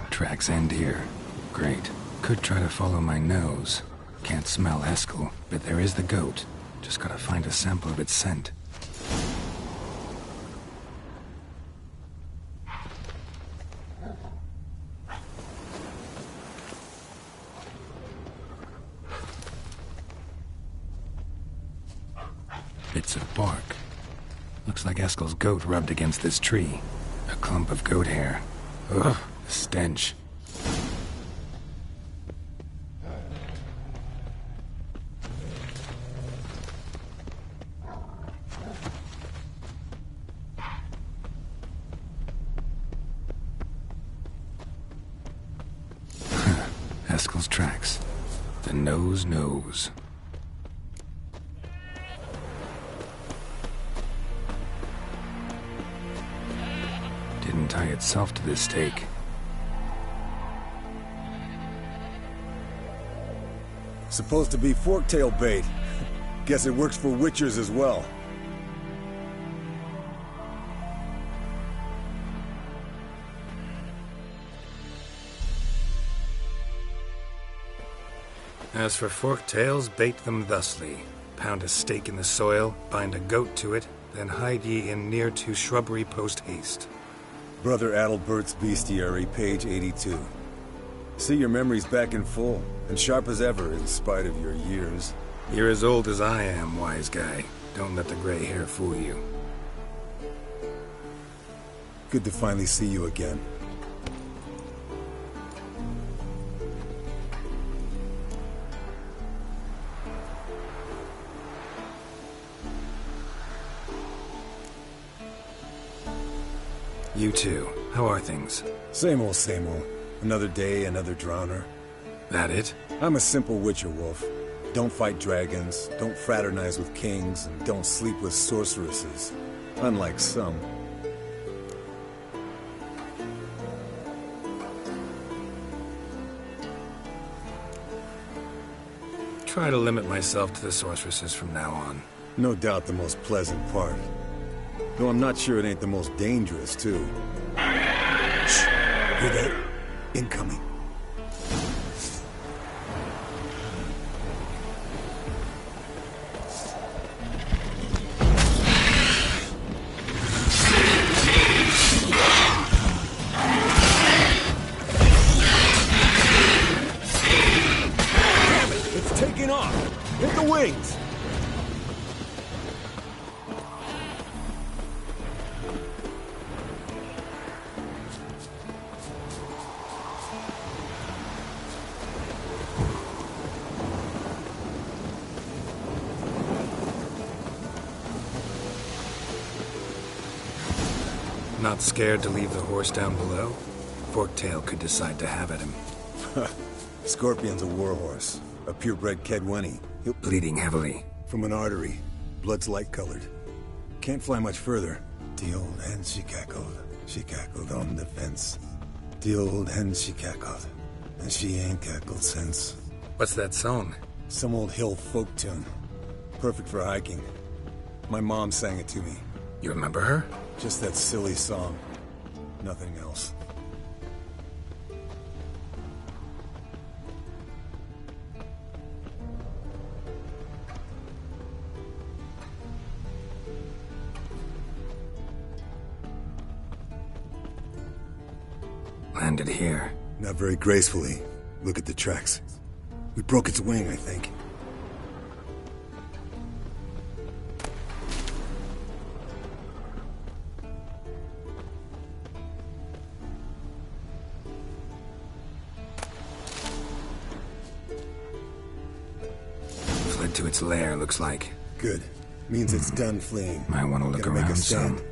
Tracks end here. Great. Could try to follow my nose. Can't smell Eskel, but there is the goat. Just gotta find a sample of its scent. Bits of bark. Looks like Eskel's goat rubbed against this tree. A clump of goat hair. Ugh, the stench. Eskel's tracks. The nose knows. Didn't tie itself to this stake. Supposed to be forktail bait. Guess it works for witchers as well. As for forktails, bait them thusly. Pound a stake in the soil, bind a goat to it, then hide ye in near to shrubbery post haste. Brother Adalbert's Bestiary, page 82. See your memories back in full, and sharp as ever in spite of your years. You're as old as I am, wise guy. Don't let the gray hair fool you. Good to finally see you again. You too. How are things? Same old, same old. Another day, another drowner. That it? I'm a simple witcher, Wolf. Don't fight dragons, don't fraternize with kings, and don't sleep with sorceresses. Unlike some. Try to limit myself to the sorceresses from now on. No doubt the most pleasant part. Though I'm not sure it ain't the most dangerous, too. Shh! Hear that? Incoming. Damn it! It's taking off! Hit the wings! Not scared to leave the horse down below? Forktail could decide to have at him. Scorpion's a warhorse. A purebred Kedwenny. Bleeding heavily. From an artery. Blood's light-colored. Can't fly much further. The old hen, she cackled on the fence. The old hen, she cackled. And she ain't cackled since. What's that song? Some old hill folk tune. Perfect for hiking. My mom sang it to me. You remember her? Just that silly song. Nothing else. Landed here. Not very gracefully. Look at the tracks. We broke its wing, I think. Fled to its lair, looks like. Good. Means it's done fleeing. Might want to look Gotta make a around stand. some.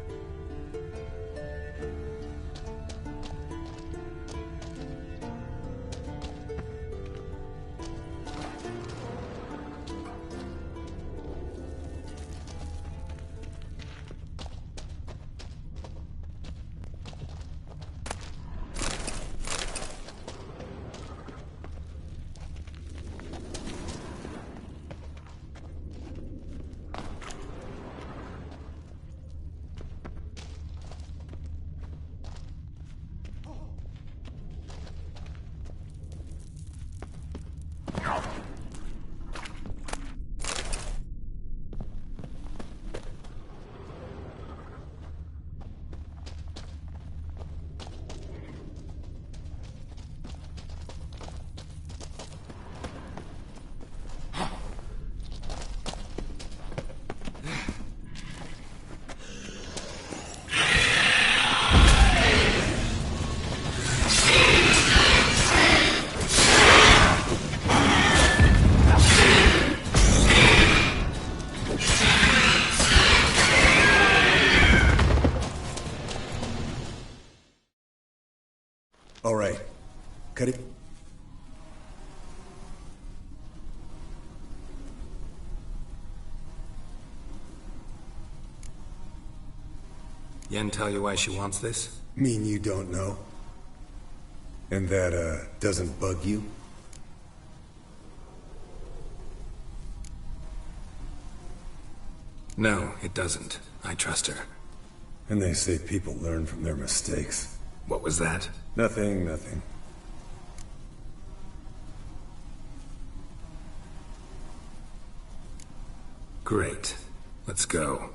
cut it. Yen tell you why she wants this? Mean you don't know? And that, doesn't bug you? No, it doesn't. I trust her. And they say people learn from their mistakes. What was that? Nothing, nothing. Great. Let's go.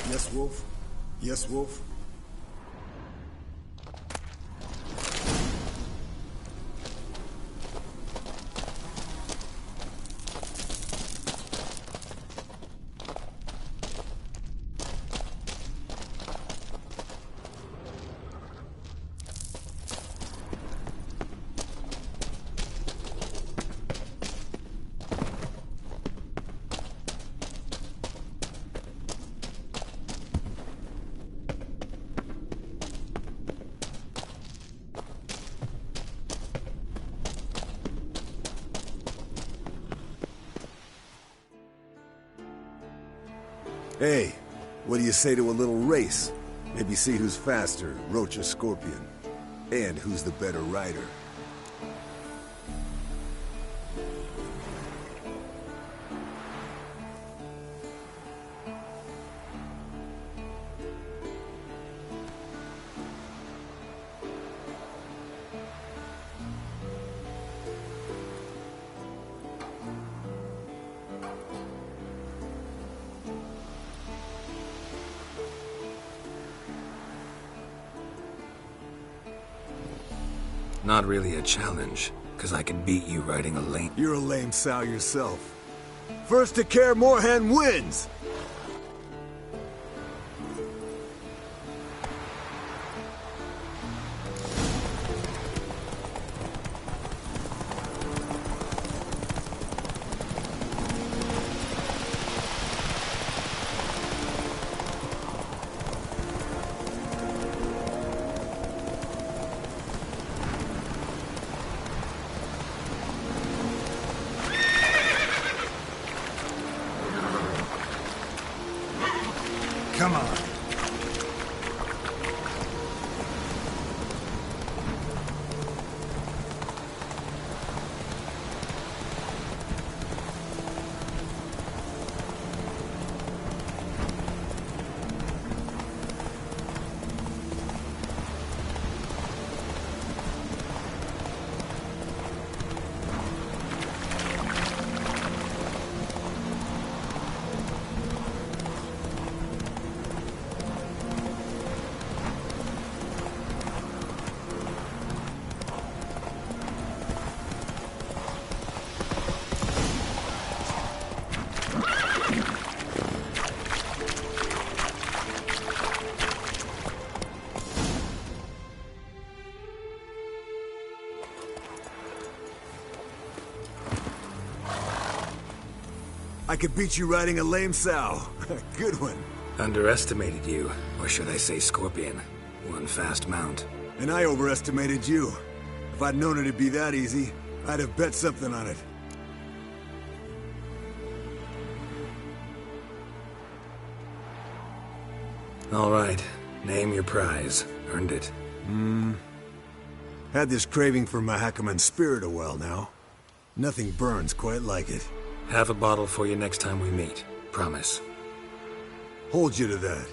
Yes, Wolf? Yes, Wolf? Hey, what do you say to a little race? Maybe see who's faster, Roach or Scorpion. And who's the better rider. Not really a challenge, because I can beat you riding a lame... You're a lame sow yourself. First to Kaer Morhen wins! Come on. I could beat you riding a lame sow. Good one. Underestimated you, or should I say Scorpion. One fast mount. And I overestimated you. If I'd known it'd be that easy, I'd have bet something on it. All right. Name your prize. Earned it. Had this craving for Mahakaman spirit a while now. Nothing burns quite like it. Have a bottle for you next time we meet. Promise. Hold you to that.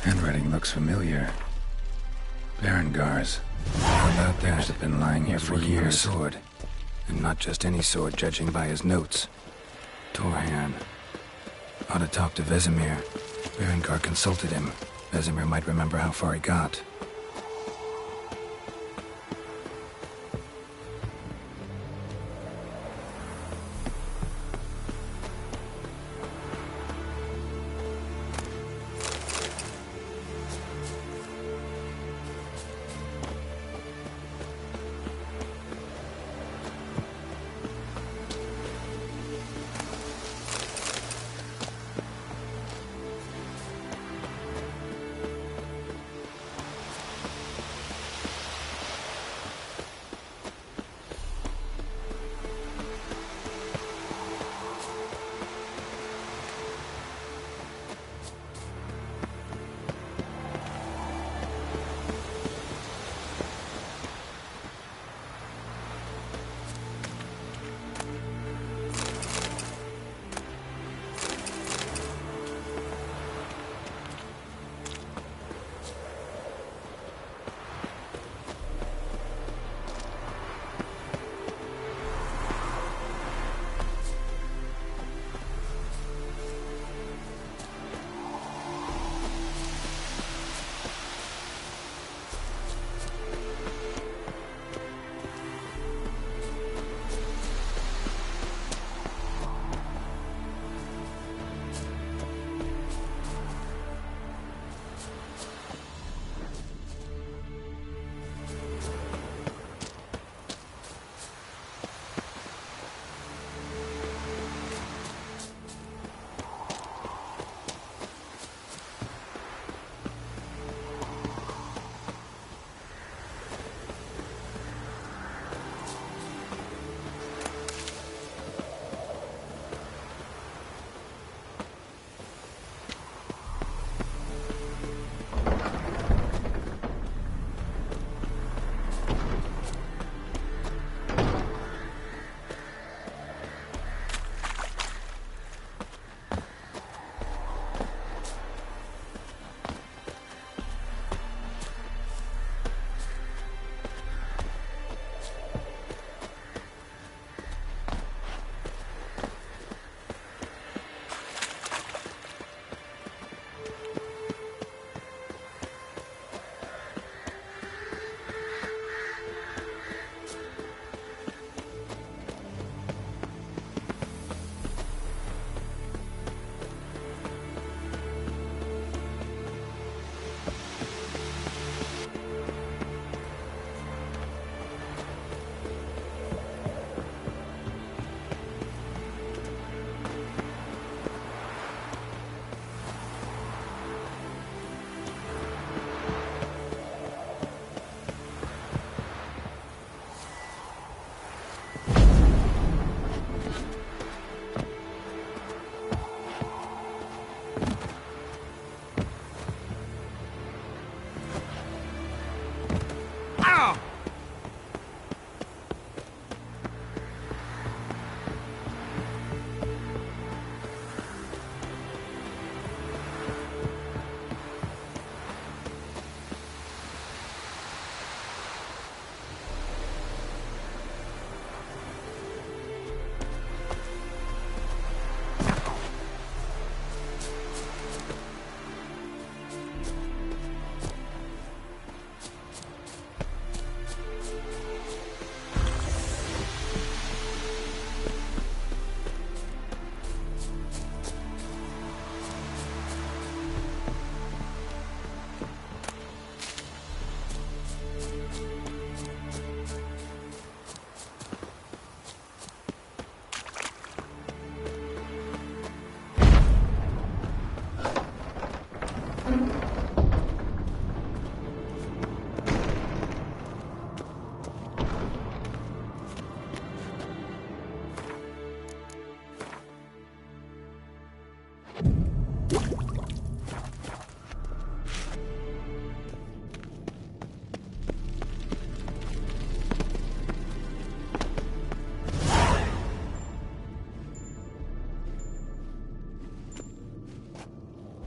Handwriting looks familiar. Berengar's. How about that? Must have been lying here for years. Sword. And not just any sword, judging by his notes. Torhan. Ought to talk to Vesemir. Berengar consulted him. Vesemir might remember how far he got.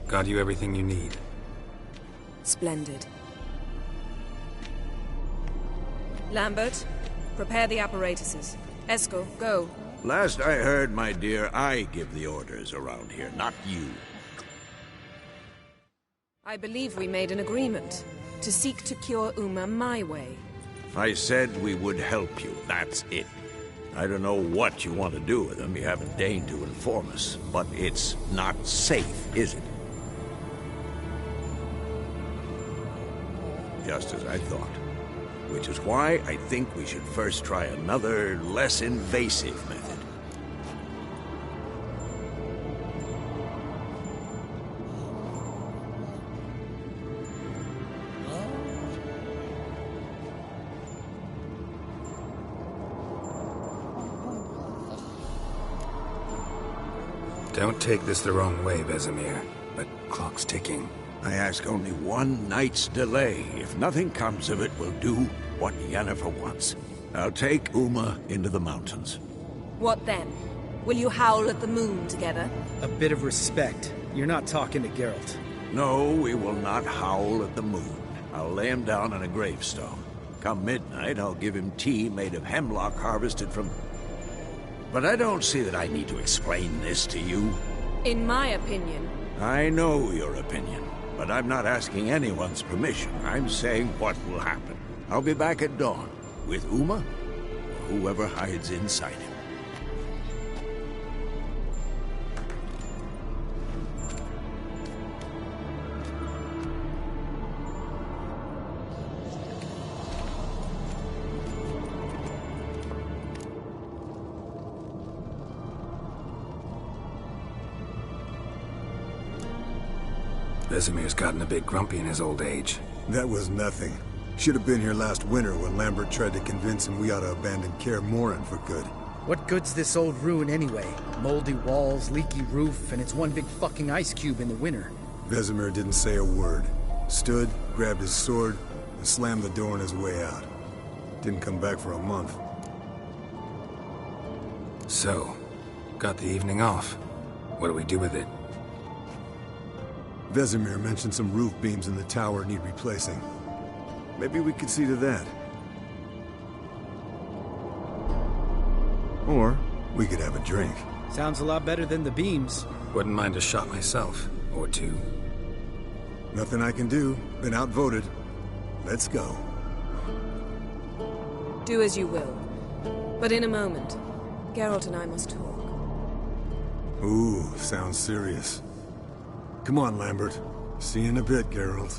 Got you everything you need. Splendid. Lambert, prepare the apparatuses. Eskel, go. Last I heard, my dear, I give the orders around here, not you. I believe we made an agreement to seek to cure Uma my way. I said we would help you, that's it. I don't know what you want to do with them, you haven't deigned to inform us, but it's not safe, is it? Just as I thought. Which is why I think we should first try another, less invasive method. Don't take this the wrong way, Vesemir, but clock's ticking. I ask only one night's delay. If nothing comes of it, we'll do what Yennefer wants. I'll take Uma into the mountains. What then? Will you howl at the moon together? A bit of respect. You're not talking to Geralt. No, we will not howl at the moon. I'll lay him down on a gravestone. Come midnight, I'll give him tea made of hemlock harvested from... But I don't see that I need to explain this to you. In my opinion... I know your opinion, but I'm not asking anyone's permission. I'm saying what will happen. I'll be back at dawn, with Uma, or whoever hides inside him. Vesemir's gotten a bit grumpy in his old age. That was nothing. Should have been here last winter when Lambert tried to convince him we ought to abandon Kaer Morhen for good. What good's this old ruin anyway? Moldy walls, leaky roof, and it's one big fucking ice cube in the winter. Vesemir didn't say a word. Stood, grabbed his sword, and slammed the door on his way out. Didn't come back for a month. So, got the evening off. What do we do with it? Vesemir mentioned some roof beams in the tower need replacing. Maybe we could see to that. Or we could have a drink. Sounds a lot better than the beams. Wouldn't mind a shot myself, or two. Nothing I can do. Been outvoted. Let's go. Do as you will. But in a moment, Geralt and I must talk. Ooh, sounds serious. Come on, Lambert. See you in a bit, Geralt.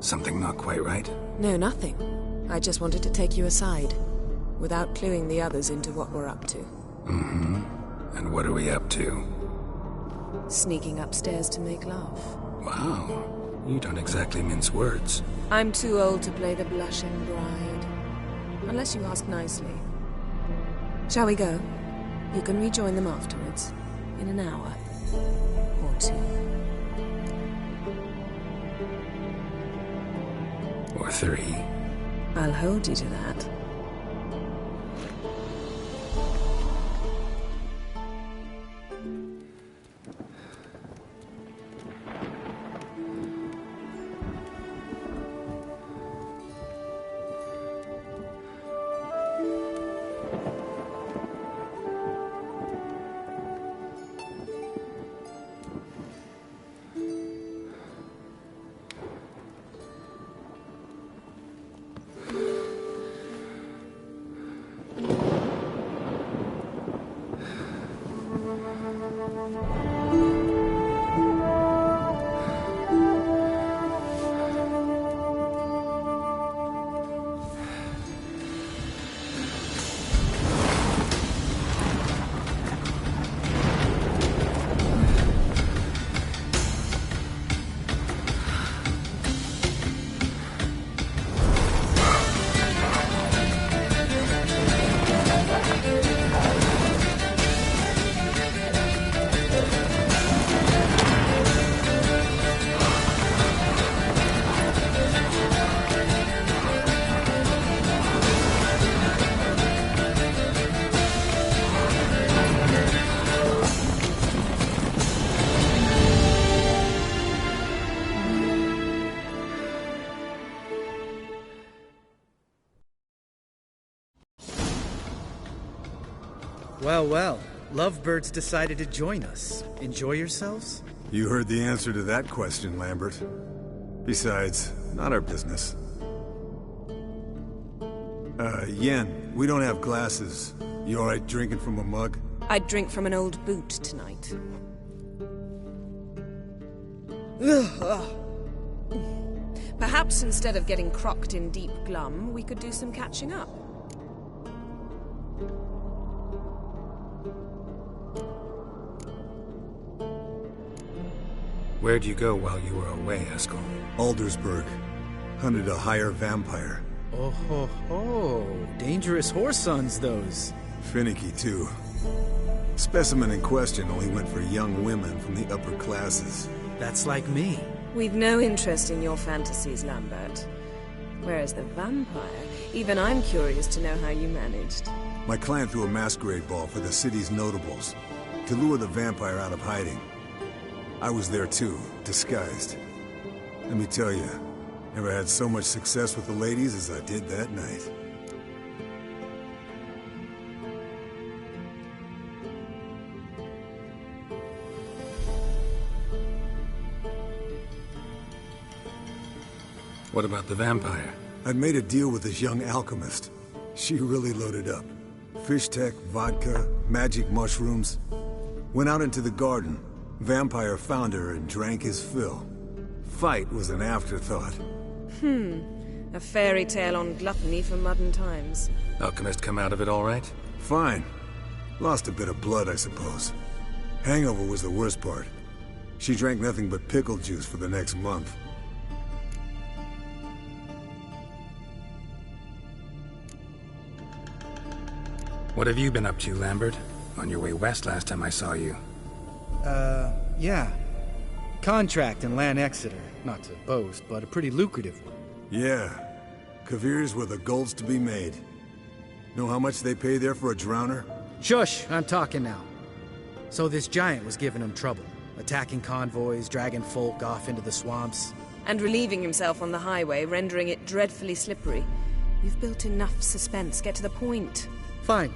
Something not quite right? No, nothing. I just wanted to take you aside, without cluing the others into what we're up to. Mm-hmm. And what are we up to? Sneaking upstairs to make love. Wow. You don't exactly mince words. I'm too old to play the blushing bride. Unless you ask nicely. Shall we go? You can rejoin them afterwards. In an hour. Or two. Or three. I'll hold you to that. Well, well. Lovebirds decided to join us. Enjoy yourselves? You heard the answer to that question, Lambert. Besides, not our business. Yen, we don't have glasses. You alright drinking from a mug? I'd drink from an old boot tonight. Perhaps instead of getting crocked in deep glum, we could do some catching up. Where'd you go while you were away, Eskel? Aldersburg. Hunted a higher vampire. Oh ho ho. Dangerous whoresons, those. Finicky, too. Specimen in question only went for young women from the upper classes. That's like me. We've no interest in your fantasies, Lambert. Whereas the vampire, even I'm curious to know how you managed. My client threw a masquerade ball for the city's notables, to lure the vampire out of hiding. I was there too, disguised. Let me tell you, never had so much success with the ladies as I did that night. What about the vampire? I'd made a deal with this young alchemist. She really loaded up. Fish tech, vodka, magic mushrooms. Went out into the garden. Vampire found her and drank his fill. Fight was an afterthought. A fairy tale on gluttony for modern times. Alchemist come out of it all right? Fine. Lost a bit of blood, I suppose. Hangover was the worst part. She drank nothing but pickle juice for the next month. What have you been up to, Lambert? On your way west last time I saw you. Yeah. Contract in Lan Exeter. Not to boast, but a pretty lucrative one. Yeah. Kavir's were the gold's to be made. Know how much they pay there for a drowner? Shush! I'm talking now. So this giant was giving him trouble. Attacking convoys, dragging folk off into the swamps. And relieving himself on the highway, rendering it dreadfully slippery. You've built enough suspense. Get to the point. Fine.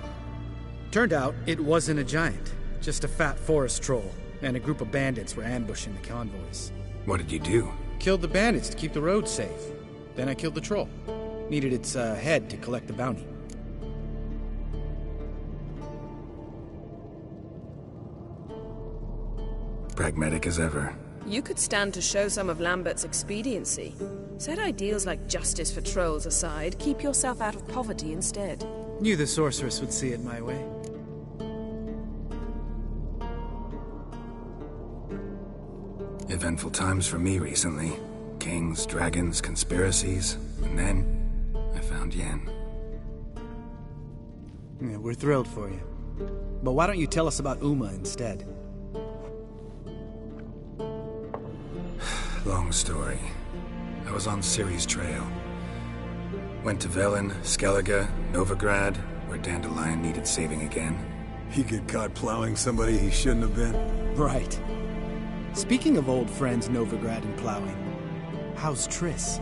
Turned out, it wasn't a giant. Just a fat forest troll. And a group of bandits were ambushing the convoys. What did you do? Killed the bandits to keep the road safe. Then I killed the troll. Needed its head to collect the bounty. Pragmatic as ever. You could stand to show some of Lambert's expediency. Set ideals like justice for trolls aside, keep yourself out of poverty instead. Knew the sorceress would see it my way. Eventful times for me recently. Kings, dragons, conspiracies, and then I found Yen. Yeah, we're thrilled for you. But why don't you tell us about Uma instead? Long story. I was on Ciri's trail. Went to Velen, Skellige, Novigrad, where Dandelion needed saving again. He get caught plowing somebody he shouldn't have been? Right. Speaking of old friends Novigrad and plowing, how's Triss?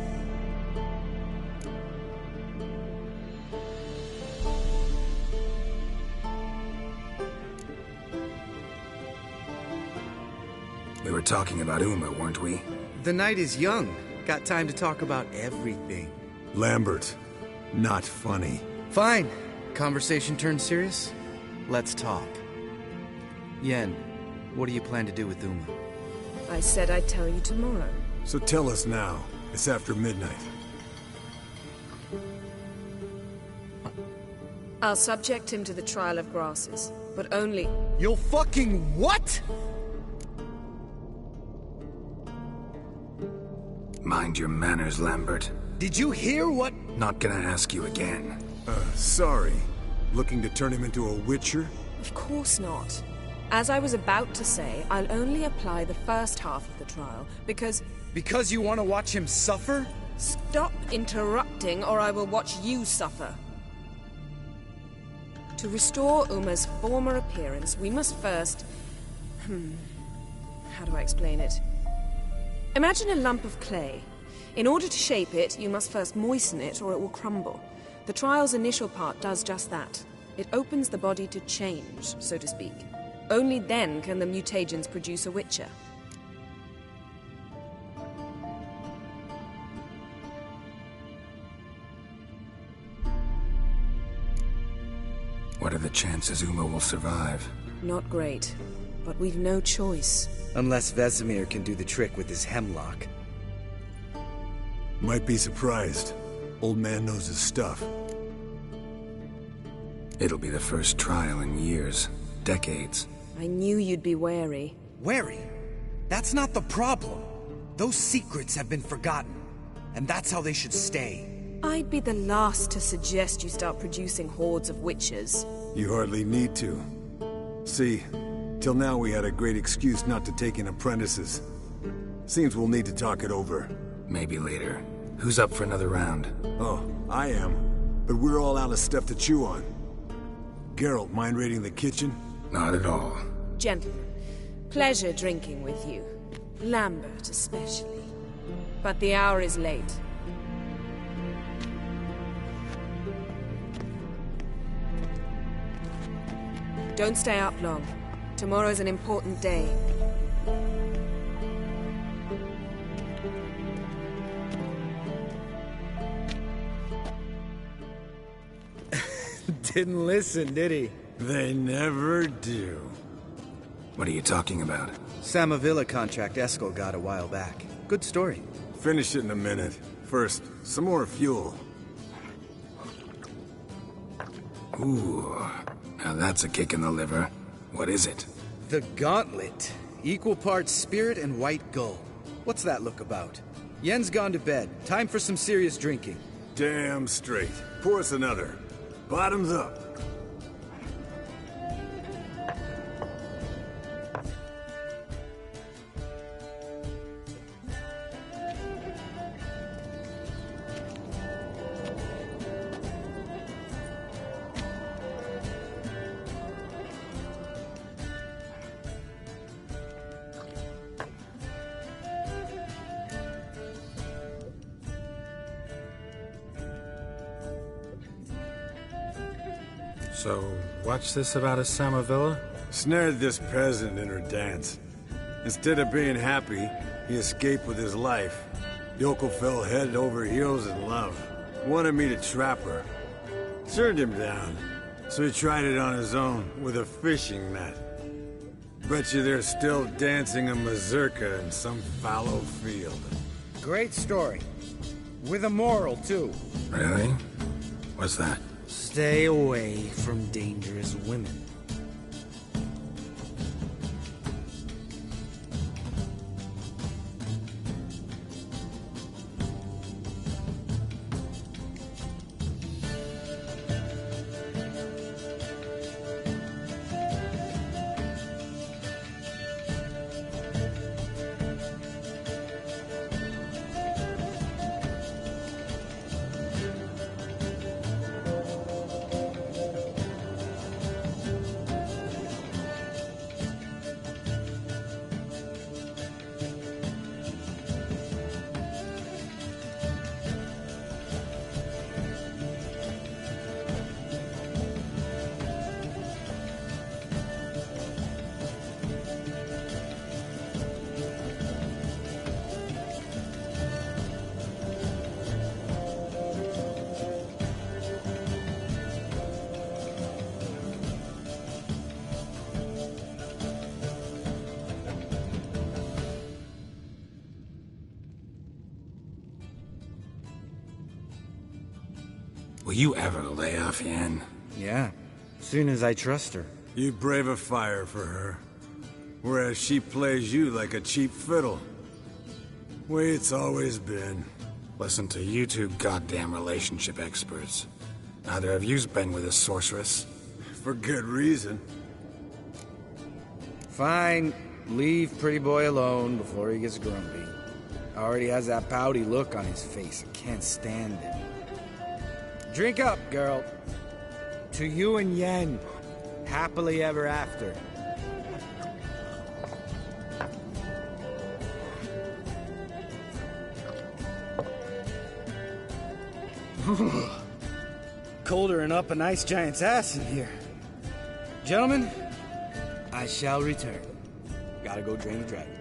We were talking about Uma, weren't we? The night is young. Got time to talk about everything. Lambert, not funny. Fine. Conversation turned serious? Let's talk. Yen, what do you plan to do with Uma? I said I'd tell you tomorrow. So tell us now. It's after midnight. I'll subject him to the trial of grasses, but only... You'll fucking what? Mind your manners, Lambert. Did you hear what? Not gonna ask you again. Sorry. Looking to turn him into a witcher? Of course not. As I was about to say, I'll only apply the first half of the trial, because... Because you want to watch him suffer? Stop interrupting, or I will watch you suffer. To restore Uma's former appearance, we must first... How do I explain it? Imagine a lump of clay. In order to shape it, you must first moisten it, or it will crumble. The trial's initial part does just that. It opens the body to change, so to speak. Only then can the mutagens produce a Witcher. What are the chances Uma will survive? Not great, but we've no choice. Unless Vesemir can do the trick with his hemlock. Might be surprised. Old man knows his stuff. It'll be the first trial in years. Decades. I knew you'd be wary. Wary? That's not the problem. Those secrets have been forgotten. And that's how they should stay. I'd be the last to suggest you start producing hordes of witches. You hardly need to. See, till now we had a great excuse not to take in apprentices. Seems we'll need to talk it over. Maybe later. Who's up for another round? Oh, I am. But we're all out of stuff to chew on. Geralt, mind raiding the kitchen? Not at all. Gentlemen, pleasure drinking with you. Lambert especially. But the hour is late. Don't stay up long. Tomorrow's an important day. Didn't listen, did he? They never do. What are you talking about? Samavilla contract Eskel got a while back. Good story. Finish it in a minute. First, some more fuel. Ooh, now that's a kick in the liver. What is it? The Gauntlet. Equal parts spirit and white gull. What's that look about? Yen's gone to bed. Time for some serious drinking. Damn straight. Pour us another. Bottoms up. So, what's this about a Samavilla? Snared this peasant in her dance. Instead of being happy, he escaped with his life. Yoko fell head over heels in love. Wanted me to trap her. Turned him down. So he tried it on his own, with a fishing net. Bet you they're still dancing a mazurka in some fallow field. Great story. With a moral, too. Really? What's that? Stay away from dangerous women. Will you ever lay off Yen? Yeah, soon as I trust her. You brave a fire for her. Whereas she plays you like a cheap fiddle. Way it's always been. Listen to you two goddamn relationship experts. Neither of you's been with a sorceress. For good reason. Fine. Leave pretty boy alone before he gets grumpy. Already has that pouty look on his face. I can't stand it. Drink up, girl. To you and Yen. Happily ever after. colder than up an ice giant's ass in here. Gentlemen, I shall return. Gotta go drain the dragon.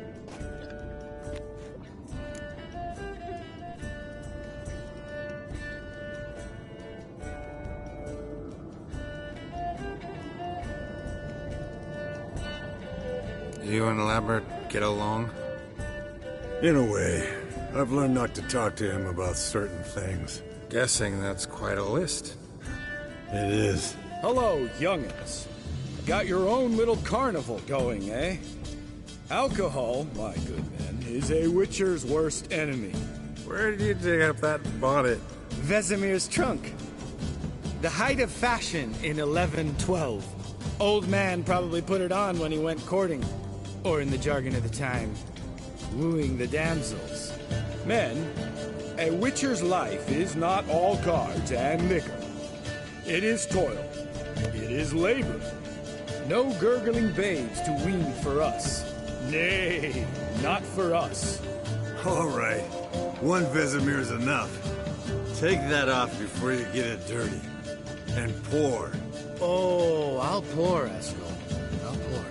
You and Lambert get along? In a way. I've learned not to talk to him about certain things. Guessing that's quite a list. It is. Hello, young'uns. Got your own little carnival going, eh? Alcohol, my good men, is a witcher's worst enemy. Where did you dig up that bonnet? Vesemir's trunk. The height of fashion in 1112. Old man probably put it on when he went courting. Or in the jargon of the time, wooing the damsels. Men, a witcher's life is not all cards and liquor. It is toil. It is labor. No gurgling babes to wean for us. Nay, not for us. All right. One Vesemir's enough. Take that off before you get it dirty. And pour. Oh, I'll pour, Eskel. I'll pour.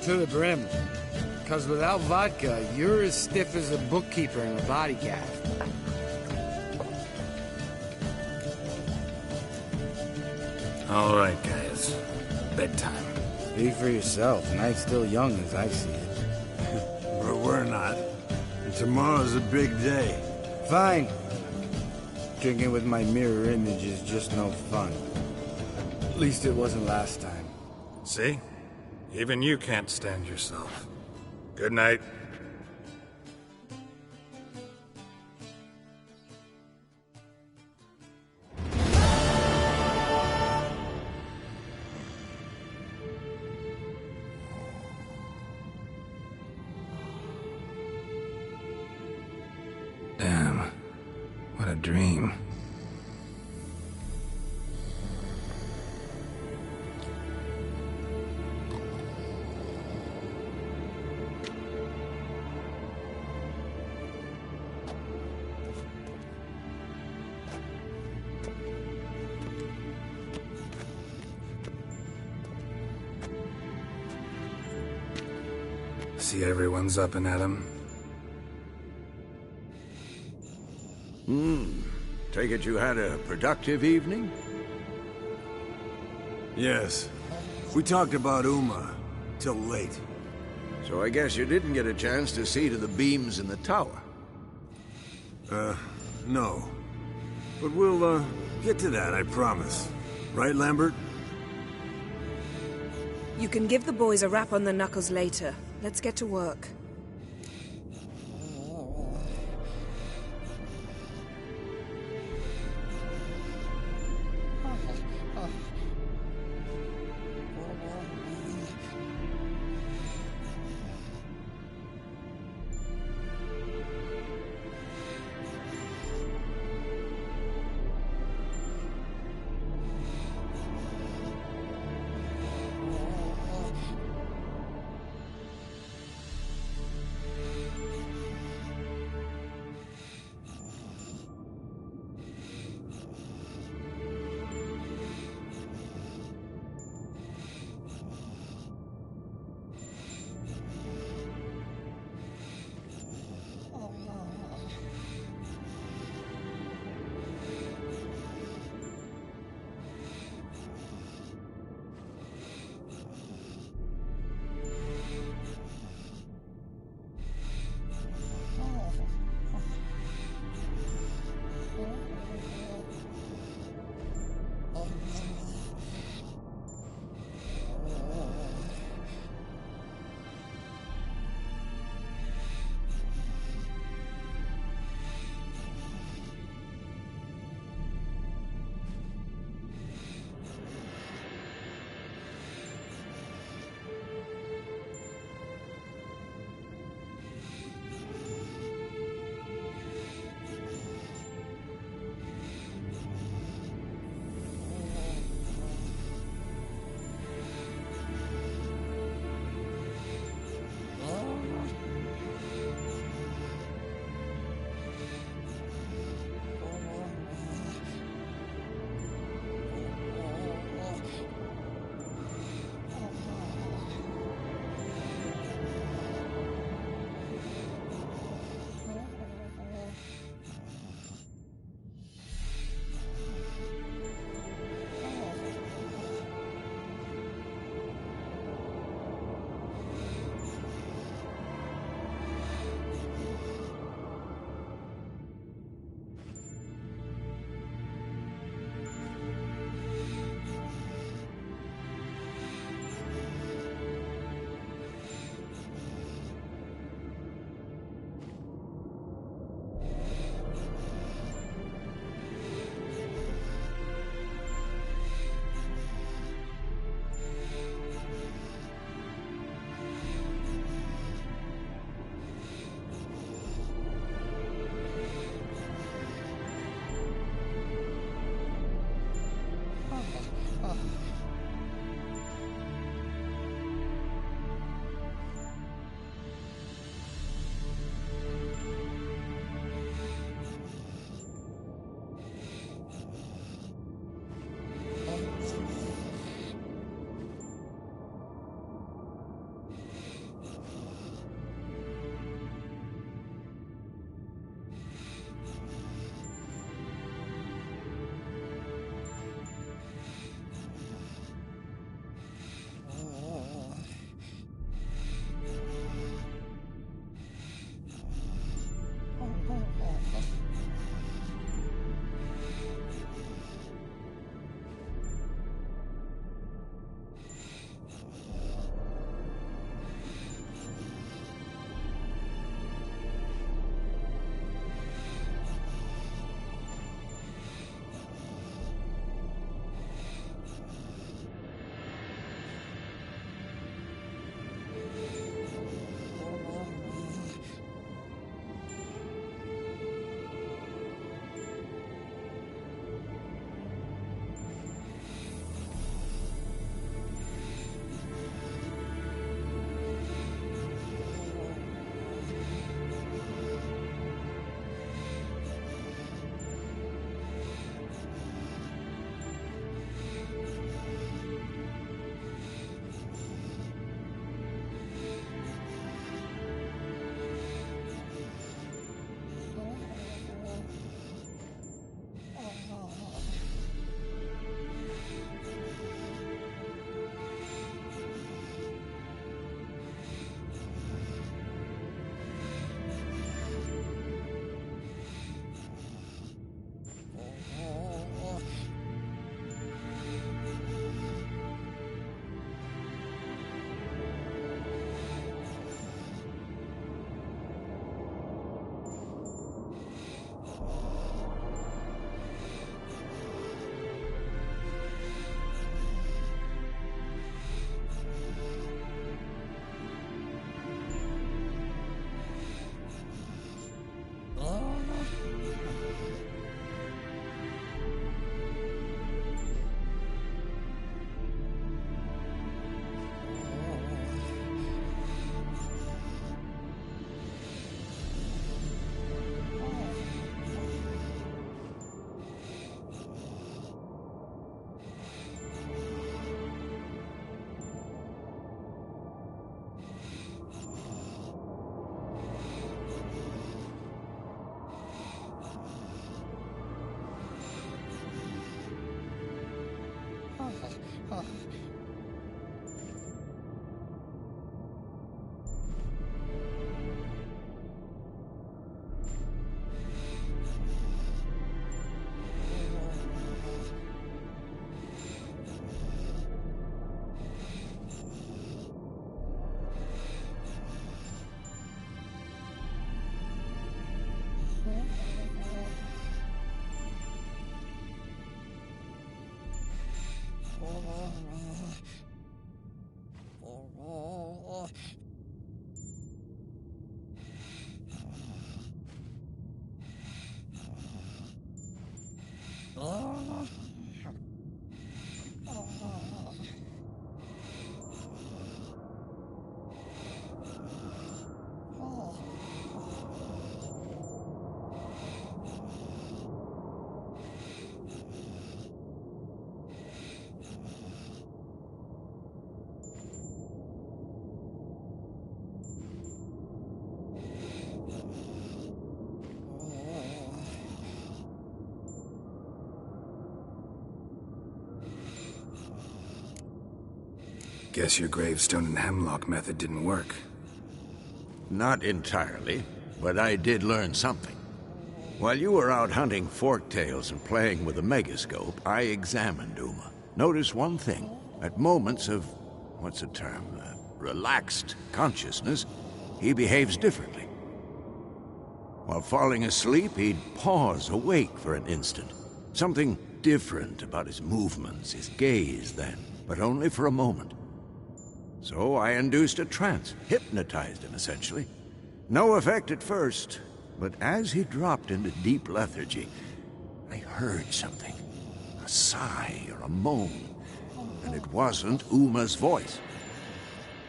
To the brim. Because without vodka, you're as stiff as a bookkeeper in a body gaff. All right, guys. Bedtime. Speak for yourself. Night's still young as I see it. But we're not. And tomorrow's a big day. Fine. Drinking with my mirror image is just no fun. At least it wasn't last time. See? Even you can't stand yourself. Good night. Damn. What a dream. See everyone's up and at 'em. Take it you had a productive evening? Yes. We talked about Uma till late. So I guess you didn't get a chance to see to the beams in the tower. No. But we'll, get to that, I promise. Right, Lambert? You can give the boys a rap on the knuckles later. Let's get to work. Guess your gravestone and hemlock method didn't work. Not entirely, but I did learn something. While you were out hunting forktails and playing with a megascope, I examined Uma. Notice one thing. At moments of, what's the term, relaxed consciousness, he behaves differently. While falling asleep, he'd pause awake for an instant. Something different about his movements, his gaze then, but only for a moment. So I induced a trance, hypnotized him essentially. No effect at first, but as he dropped into deep lethargy, I heard something. A sigh or a moan, and it wasn't Uma's voice.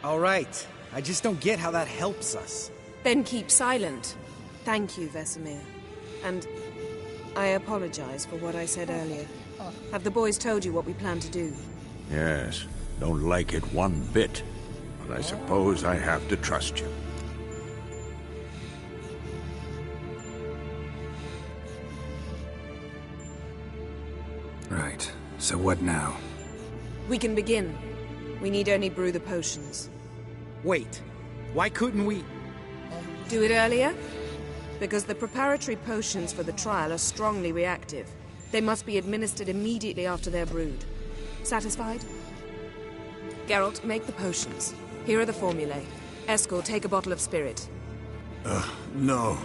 All right, I just don't get how that helps us. Then keep silent. Thank you, Vesemir. And I apologize for what I said earlier. Have the boys told you what we plan to do? Yes, don't like it one bit, but I suppose I have to trust you. Right, so what now? We can begin. We need only brew the potions. Wait, why couldn't we... Do it earlier? Because the preparatory potions for the trial are strongly reactive. They must be administered immediately after they're brewed. Satisfied? Geralt, make the potions. Here are the formulae. Eskel, take a bottle of spirit. No.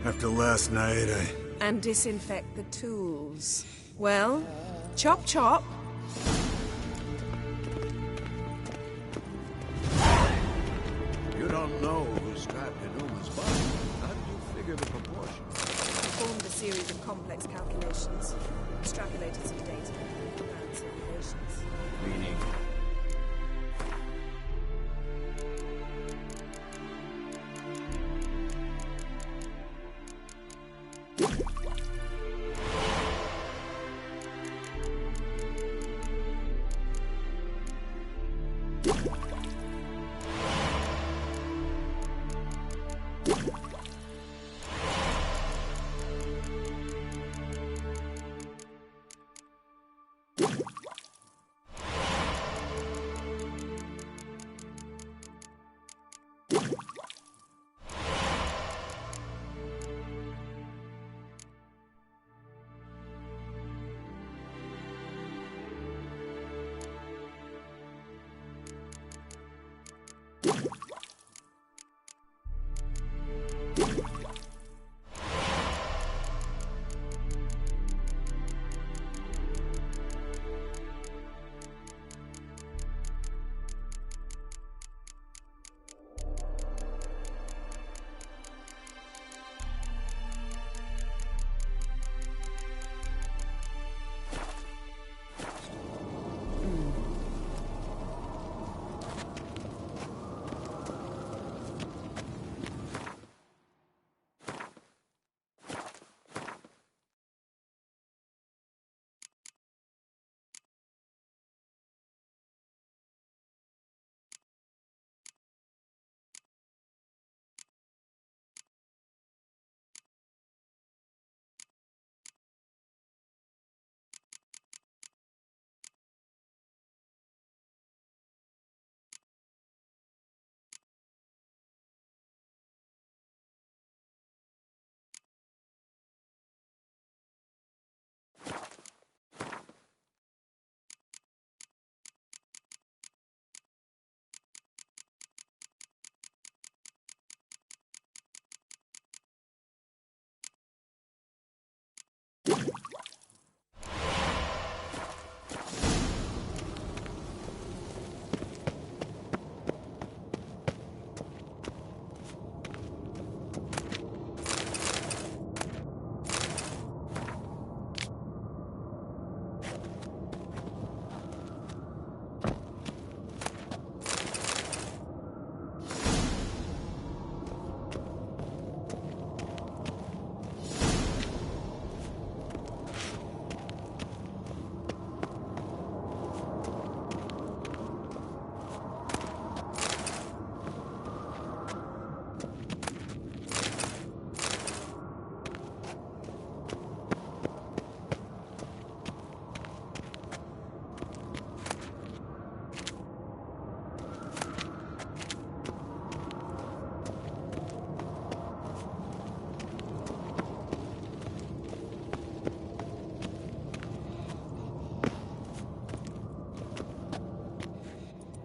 After last night, And disinfect the tools. Well, chop chop. You don't know who's strapped in Uma's body. How did you figure the proportions? Performed a series of complex calculations. Extrapolated some data. Found some relations. Meaning?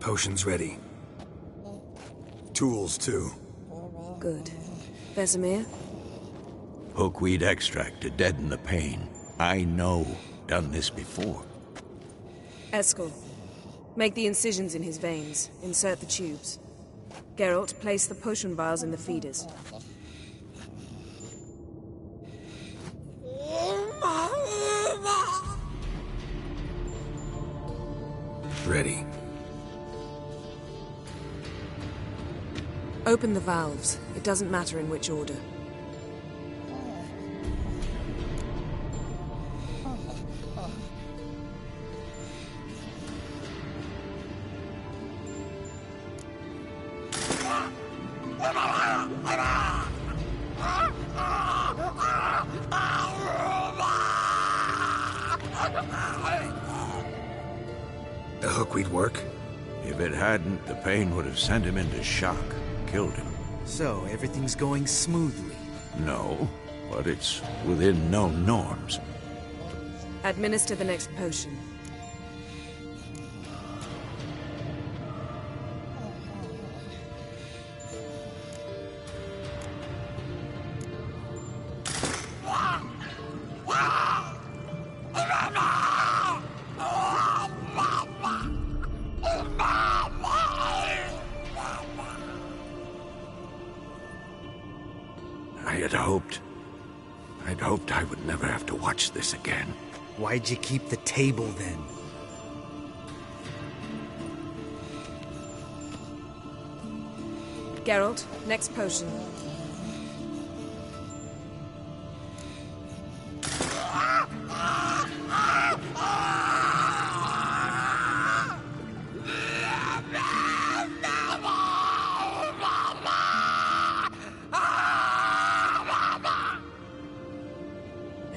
Potions ready. Tools, too. Good. Vesemir? Hookweed extract to deaden the pain. I know. Done this before. Eskel. Make the incisions in his veins. Insert the tubes. Geralt, place the potion vials in the feeders. Ready. Open the valves. It doesn't matter in which order. The hookweed work? If it hadn't, the pain would have sent him into shock. Killed him. So, everything's going smoothly? No, but it's within known norms. Administer the next potion. I'd hoped I would never have to watch this again. Why'd you keep the table then? Geralt, next potion.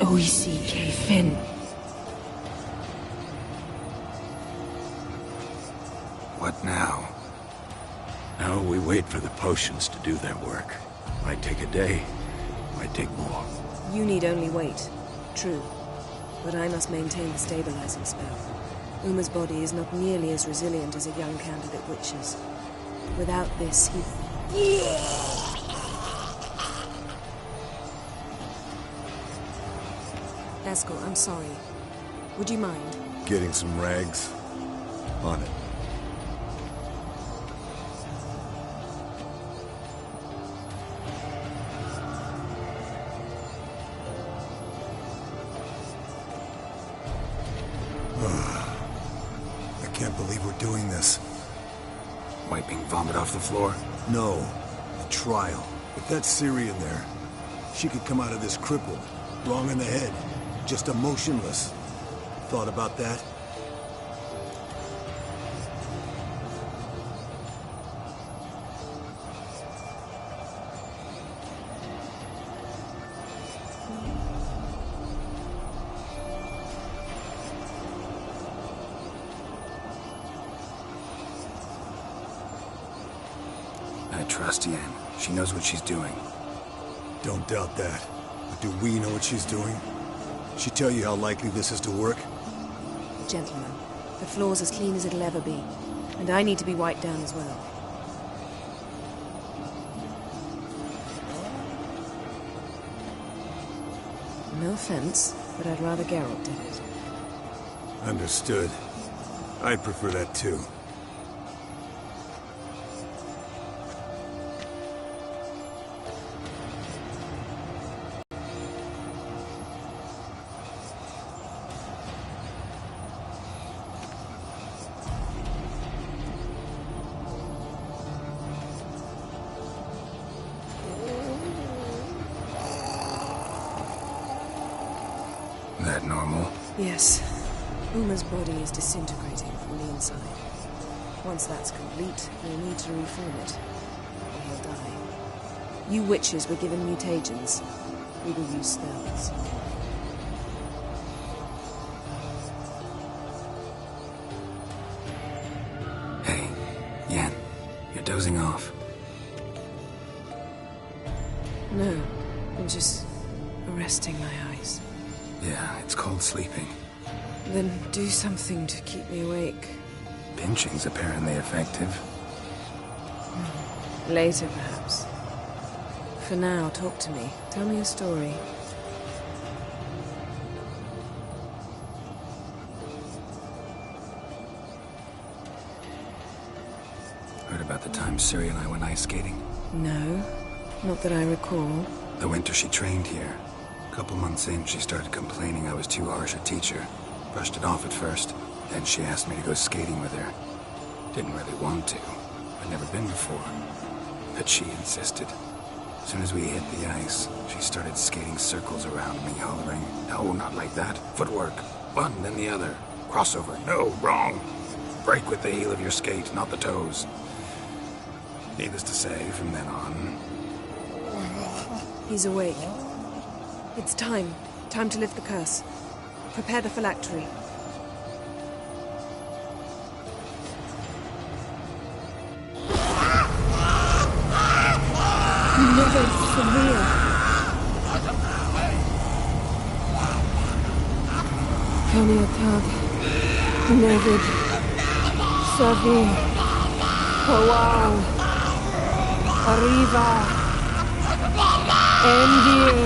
O-E-C-K Finn. What now? Now we wait for the potions to do their work. Might take a day, might take more. You need only wait. True. But I must maintain the stabilizing spell. Uma's body is not nearly as resilient as a young candidate witch's. Without this, he... Eskel, I'm sorry. Would you mind? Getting some rags? On it. I can't believe we're doing this. Wiping vomit off the floor? No. The trial. With that Syrian there, she could come out of this crippled, wrong in the head, just emotionless. Thought about that? I trust Yen. She knows what she's doing. Don't doubt that. But do we know what she's doing? She tell you how likely this is to work? Gentlemen, the floor's as clean as it'll ever be. And I need to be wiped down as well. No offense, but I'd rather Geralt did it. Understood. I'd prefer that too. That normal? Yes. Uma's body is disintegrating from the inside. Once that's complete, we'll need to reform it. Or he'll die. You witches were given mutagens. We will use spells. Hey, Yen, you're dozing off. No, I'm just arresting my eyes. Yeah, it's called sleeping. Then do something to keep me awake. Pinching's apparently effective. Later, perhaps. For now, talk to me. Tell me a story. Heard about the time Ciri and I went ice skating? No, not that I recall. The winter she trained here. A couple months in, she started complaining I was too harsh a teacher. Brushed it off at first. Then she asked me to go skating with her. Didn't really want to. I'd never been before. But she insisted. As soon as we hit the ice, she started skating circles around me, hollering, "No, not like that. Footwork. One, then the other. Crossover. No, wrong. Break with the heel of your skate, not the toes." Needless to say, from then on... He's awake. It's time. Time to lift the curse. Prepare the phylactery. Never severe. Gyertek, Nevid, Savi, Kowal, Arriva, Endir.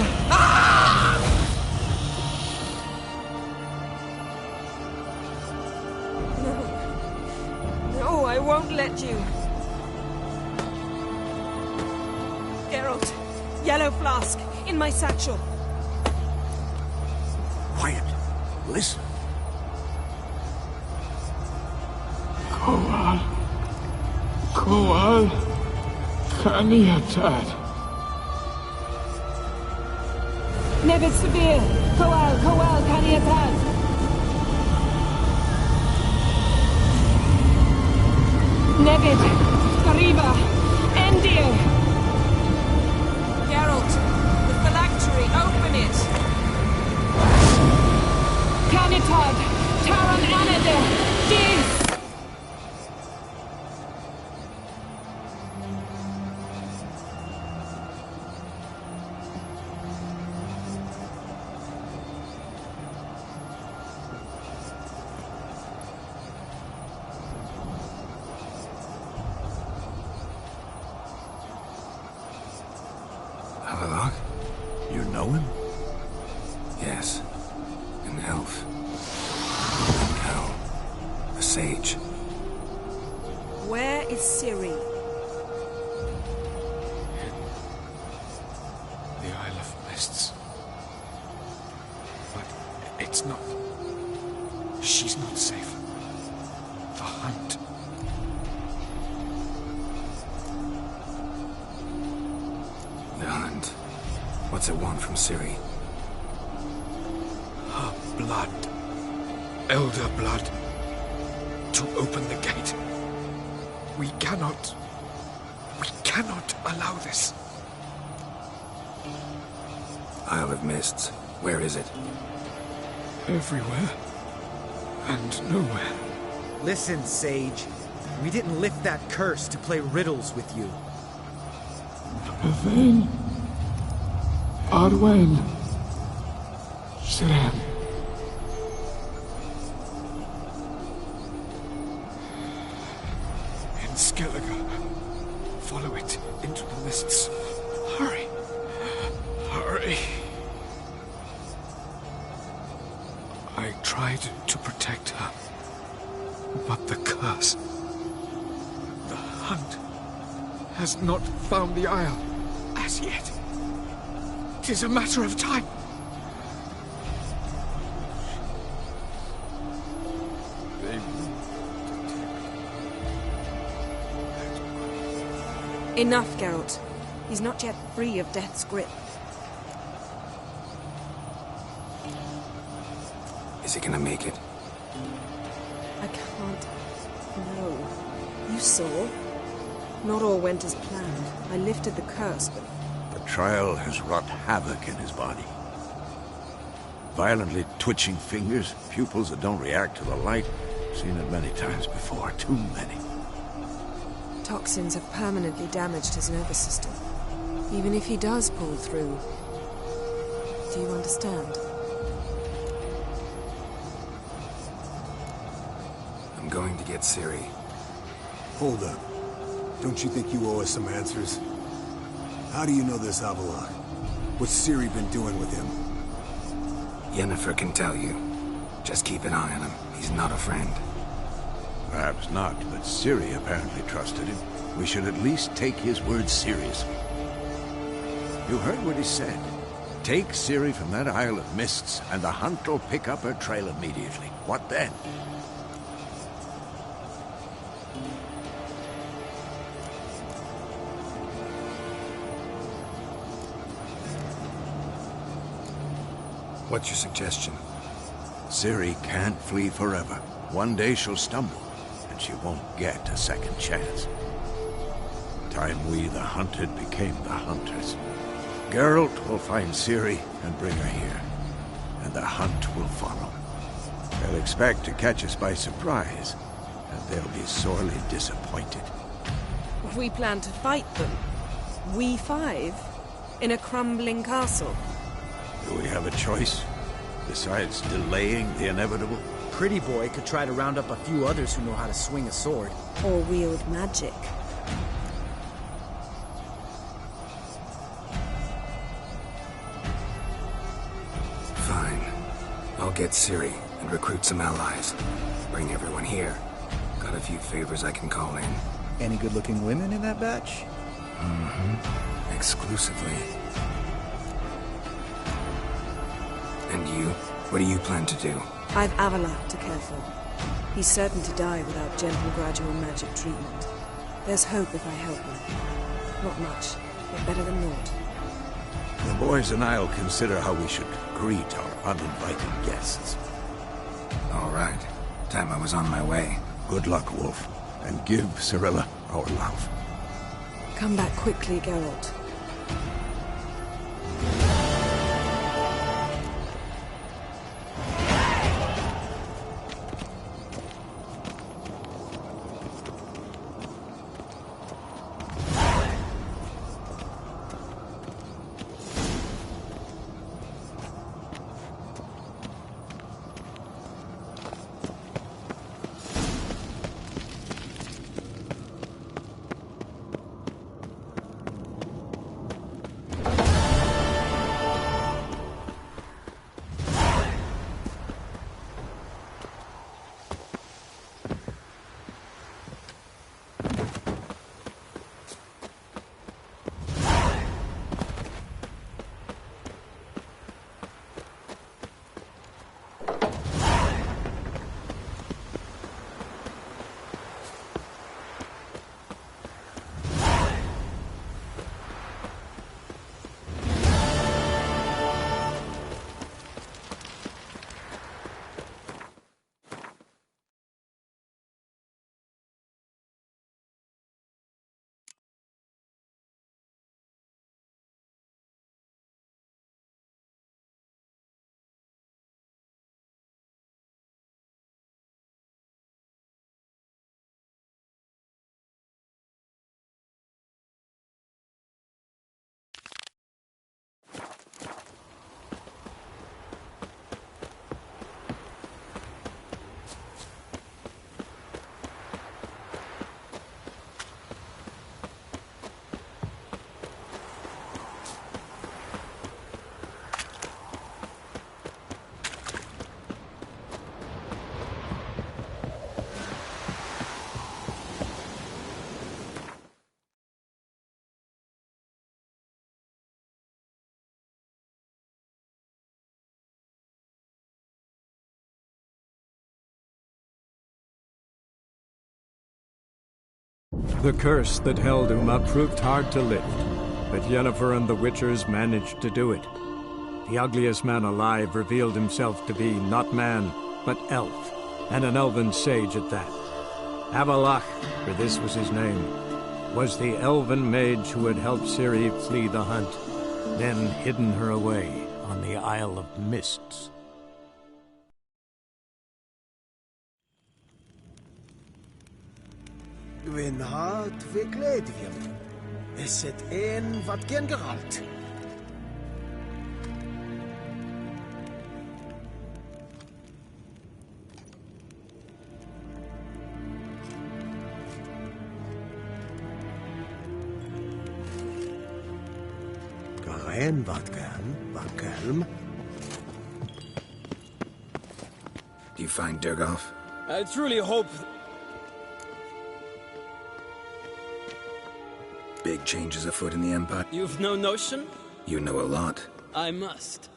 No, I won't let you. Geralt, yellow flask, in my satchel. Quiet. Listen. Kowal, Kaniatad. Nevid Sabir, Kowal, Kaniatad. Nevid, Kariba, Endir. Geralt, the phylactery, open it. Kanitad, Taran Anadir, Dis. You know him? Yes. An elf. No. A sage. Where is Ciri? The Isle of Mists. But it's not... She's not safe. The hunt. The hunt. What's it want from Ciri? Her blood. Elder blood. To open the gate. We cannot allow this. Isle of Mists. Where is it? Everywhere. And nowhere. Listen, Sage. We didn't lift that curse to play riddles with you. Yvain. Arwen. Siren. In Skellige. Follow it into the mists. Hurry. Hurry. I tried to protect her. But the curse... The hunt has not found the Isle as yet. 'Tis a matter of time. Enough, Geralt. He's not yet free of death's grip. Is he gonna make it? I can't. No. You saw. Not all went as planned. I lifted the curse, but... The trial has wrought havoc in his body. Violently twitching fingers, pupils that don't react to the light. Seen it many times before, too many. Toxins have permanently damaged his nervous system. Even if he does pull through. Do you understand? The I'm going to get Ciri. Hold up. Don't you think you owe us some answers? How do you know this Avila? What's Ciri been doing with him? Yennefer can tell you. Just keep an eye on him. He's not a friend. Perhaps not, but Ciri apparently trusted him. We should at least take his words seriously. You heard what he said. Take Ciri from that Isle of Mists, and the hunt will pick up her trail immediately. What then? What's your suggestion? Ciri can't flee forever. One day she'll stumble, and she won't get a second chance. Time we, the hunted, became the hunters. Geralt will find Ciri and bring her here, and the hunt will follow. They'll expect to catch us by surprise, and they'll be sorely disappointed. We plan to fight them. We five? In a crumbling castle? Do we have a choice? Besides delaying the inevitable? Pretty Boy could try to round up a few others who know how to swing a sword. Or wield magic. Fine. I'll get Ciri and recruit some allies. Bring everyone here. Got a few favors I can call in. Any good-looking women in that batch? Mm-hmm. Exclusively. And you? What do you plan to do? I've Avila to care for. He's certain to die without gentle, gradual magic treatment. There's hope if I help him. Not much, but better than naught. The boys and I'll consider how we should greet our uninvited guests. All right. Time I was on my way. Good luck, Wolf. And give Cirilla our love. Come back quickly, Geralt. The curse that held Uma proved hard to lift, but Yennefer and the Witchers managed to do it. The ugliest man alive revealed himself to be not man, but elf, and an elven sage at that. Avallac'h, for this was his name, was the elven mage who had helped Ciri flee the hunt, then hidden her away on the Isle of Mists. Gwyn hart fi gledfiam. Is het een wat gen geralt? Waarheen, Vatkelm? Do you find Durgoff? I truly hope... Big changes afoot in the Empire? You've no notion? You know a lot. I must.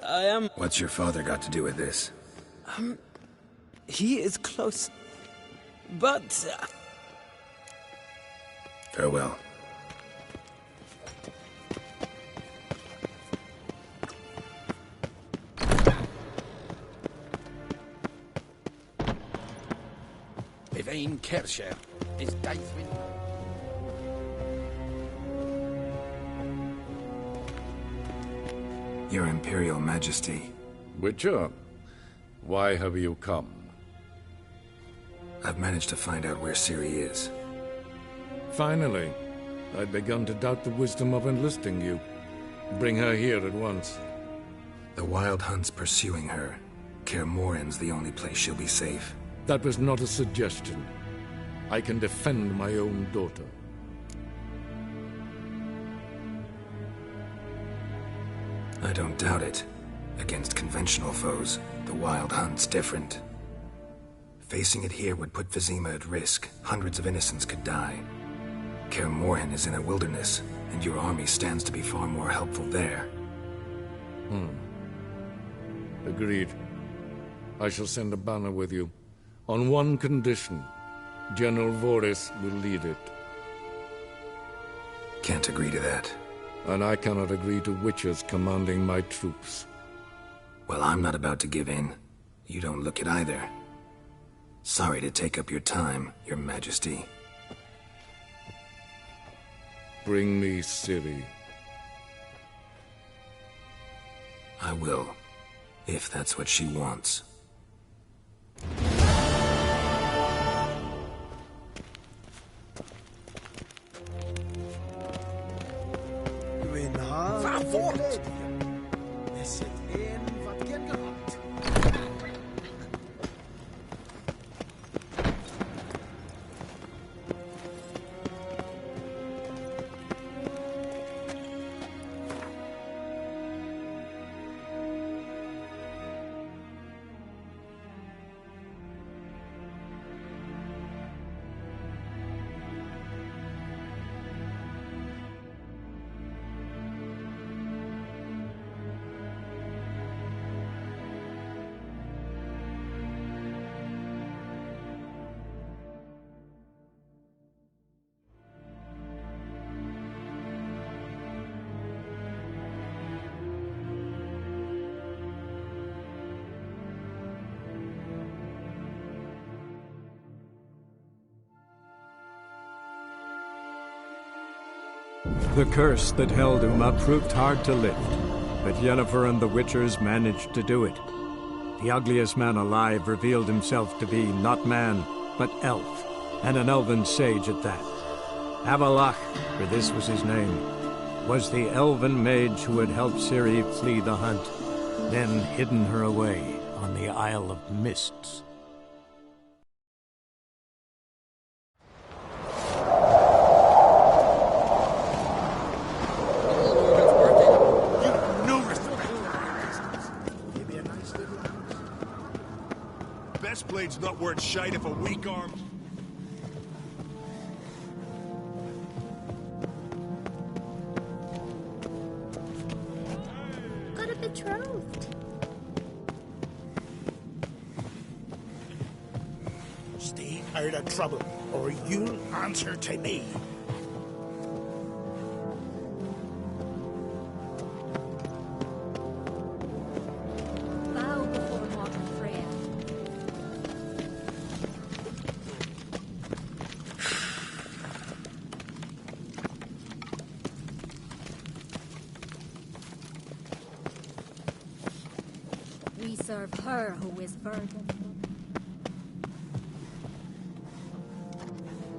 I am... What's your father got to do with this? He is close. But... Farewell. Yvain Kersher is Deithwin. Your Imperial Majesty. Witcher, why have you come? I've managed to find out where Ciri is. Finally. I'd begun to doubt the wisdom of enlisting you. Bring her here at once. The Wild Hunt's pursuing her. Kaer Morhen's the only place she'll be safe. That was not a suggestion. I can defend my own daughter. I don't doubt it. Against conventional foes, the Wild Hunt's different. Facing it here would put Vizima at risk. Hundreds of innocents could die. Kaer Morhen is in a wilderness, and your army stands to be far more helpful there. Agreed. I shall send a banner with you. On one condition. General Voris will lead it. Can't agree to that. And I cannot agree to witches commanding my troops. Well, I'm not about to give in. You don't look it either. Sorry to take up your time, Your Majesty. Bring me Ciri. I will, if that's what she wants. Van voort! Er zit in wat kinderhand. The curse that held Uma proved hard to lift, but Yennefer and the Witchers managed to do it. The ugliest man alive revealed himself to be not man, but elf, and an elven sage at that. Avalach, for this was his name, was the elven mage who had helped Ciri flee the hunt, then hidden her away on the Isle of Mists. Blade's not worth shite if a weak arm... Got a betrothed. Stay out of trouble, or you'll answer to me. Bow before mortal Freya. We serve her who is burdened.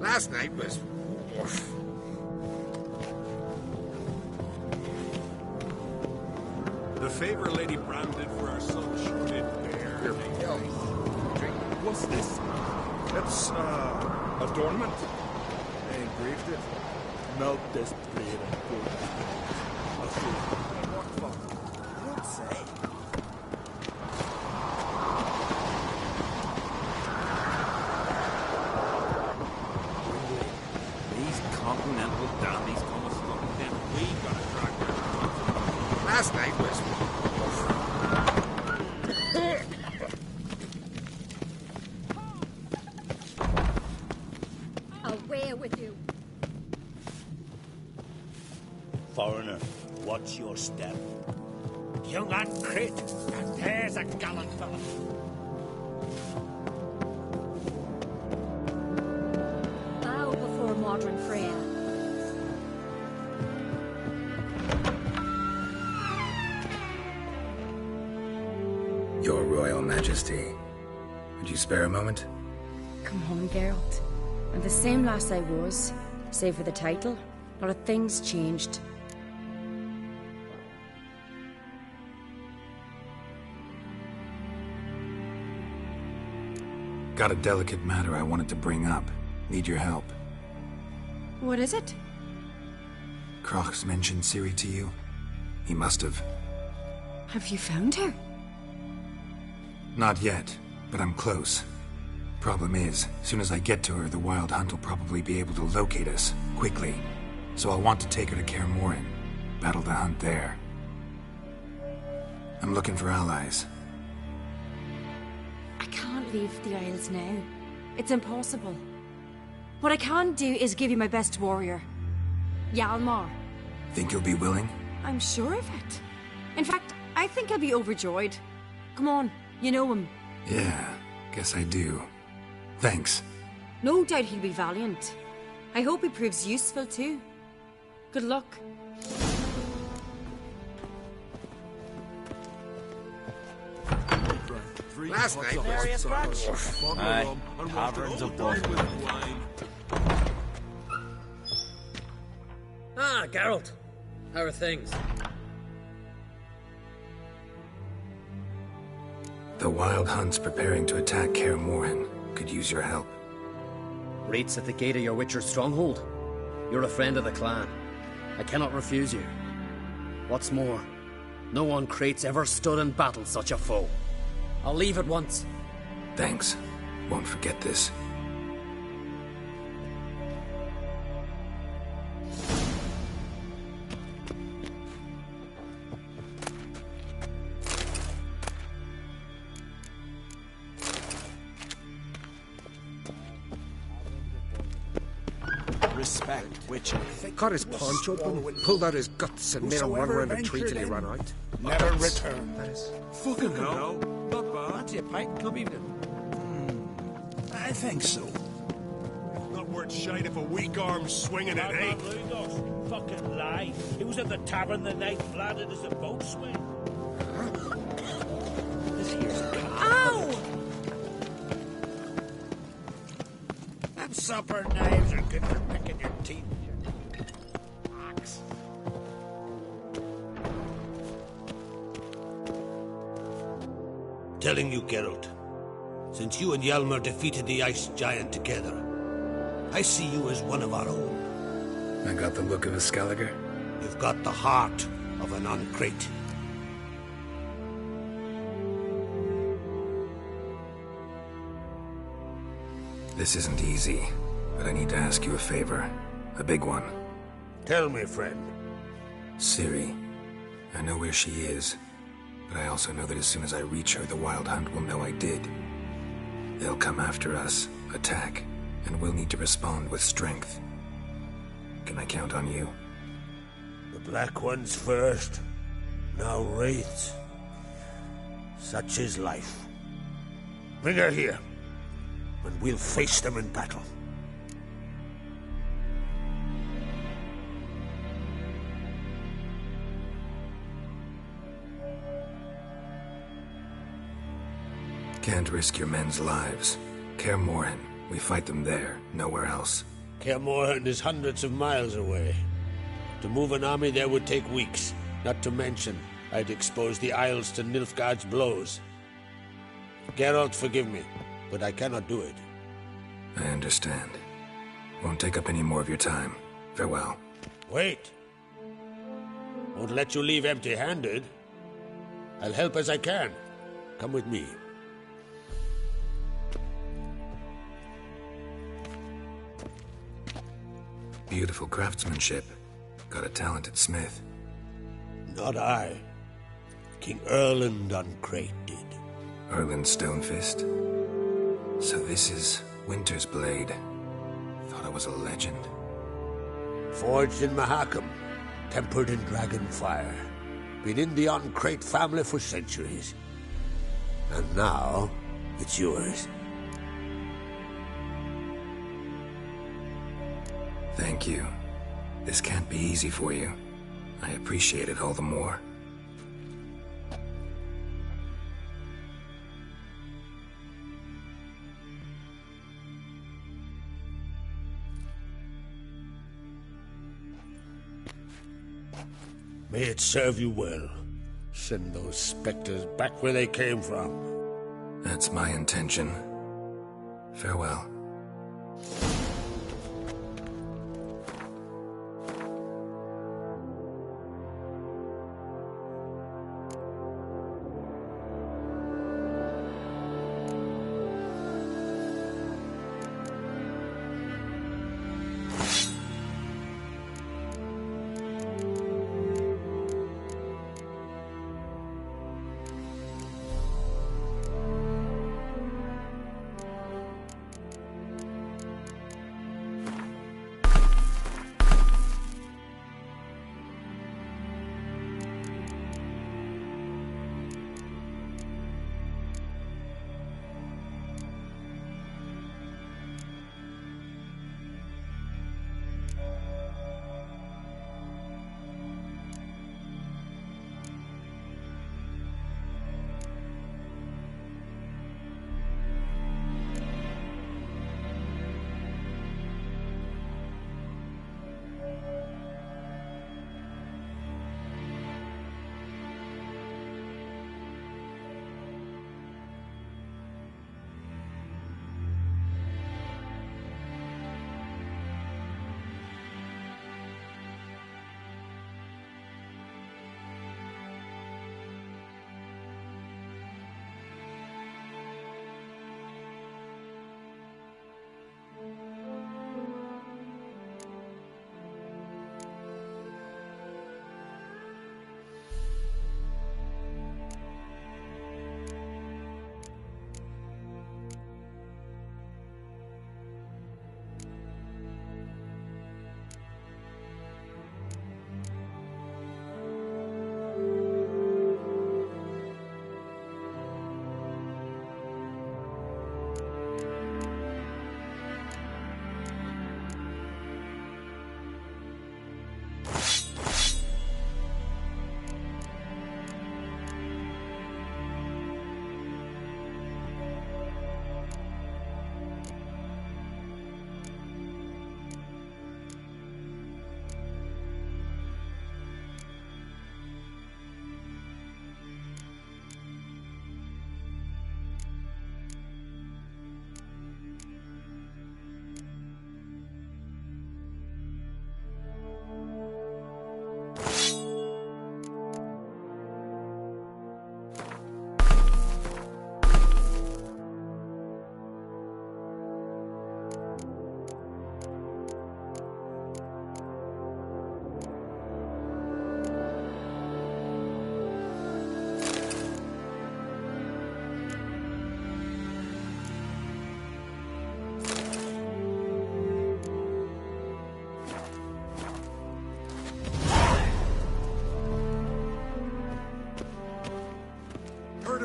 Last night was... The favor Lady Brown did for our son shorted bear. What's this? It's, adornment. They engraved it. Melt this blade and put These continental dandies come us looking, then we gotta drag their last night was... Away with you. Foreigner, watch your step. Young and crit, and there's a gallant fella. Bow before modern Freya. Your Royal Majesty. Would you spare a moment? Come on, Geralt. I'm the same lass I was, save for the title. A lot of things changed. Got a delicate matter I wanted to bring up. Need your help. What is it? Kroch's mentioned Ciri to you? He must have. Have you found her? Not yet, but I'm close. Problem is, as soon as I get to her, the Wild Hunt will probably be able to locate us, quickly. So I'll want to take her to Kaer Morhen, battle the hunt there. I'm looking for allies. I can't leave the Isles now. It's impossible. What I can do is give you my best warrior. Hjalmar. Think you'll be willing? I'm sure of it. In fact, I think he'll be overjoyed. Come on, you know him. Yeah, guess I do. Thanks. No doubt he'll be valiant. I hope he proves useful too. Good luck. Last night was... Aye, taverns of Boston. Ah, Geralt. How are things? The Wild Hunt's preparing to attack Kaer Morhen. Could use your help. Rates at the gate of your Witcher's stronghold. You're a friend of the clan. I cannot refuse you. What's more, no one Crate's ever stood in battle such a foe. I'll leave at once. Thanks. Won't forget this. Respect, Witcher. Cut his paunch open, pulled out his guts, and made him run around the tree till he ran out. Never return. That is... Fucking hell. Not bad. Fancy a pint and club evening? I think so. Not worth shite if a weak arm's swinging it, eh? Fucking lie. He was at the tavern the night flatted as a boatswain. This here's a Ow! Them supper knives are good for picking your teeth. Axe. Telling you, Geralt, since you and Hjalmar defeated the Ice Giant together, I see you as one of our own. I got the look of a Skelliger? You've got the heart of an uncrate. This isn't easy, but I need to ask you a favor. A big one. Tell me, friend. Ciri. I know where she is, but I also know that as soon as I reach her, the Wild Hunt will know I did. They'll come after us, attack, and we'll need to respond with strength. Can I count on you? The Black Ones first, now Wraiths. Such is life. Bring her here, and we'll face them in battle. Can't risk your men's lives. Kaer Morhen, we fight them there, nowhere else. Kaer Morhen is hundreds of miles away. To move an army there would take weeks, not to mention I'd expose the Isles to Nilfgaard's blows. Geralt, forgive me, but I cannot do it. I understand. Won't take up any more of your time. Farewell. Wait. Won't let you leave empty-handed. I'll help as I can. Come with me. Beautiful craftsmanship. Got a talented smith. Not I. King Erland Uncrate did. Erland Stonefist? So this is Winter's blade. Thought I was a legend. Forged in Mahakam, tempered in dragon fire. Been in the Uncrate family for centuries. And now, it's yours. Thank you. This can't be easy for you. I appreciate it all the more. May it serve you well. Send those specters back where they came from. That's my intention. Farewell.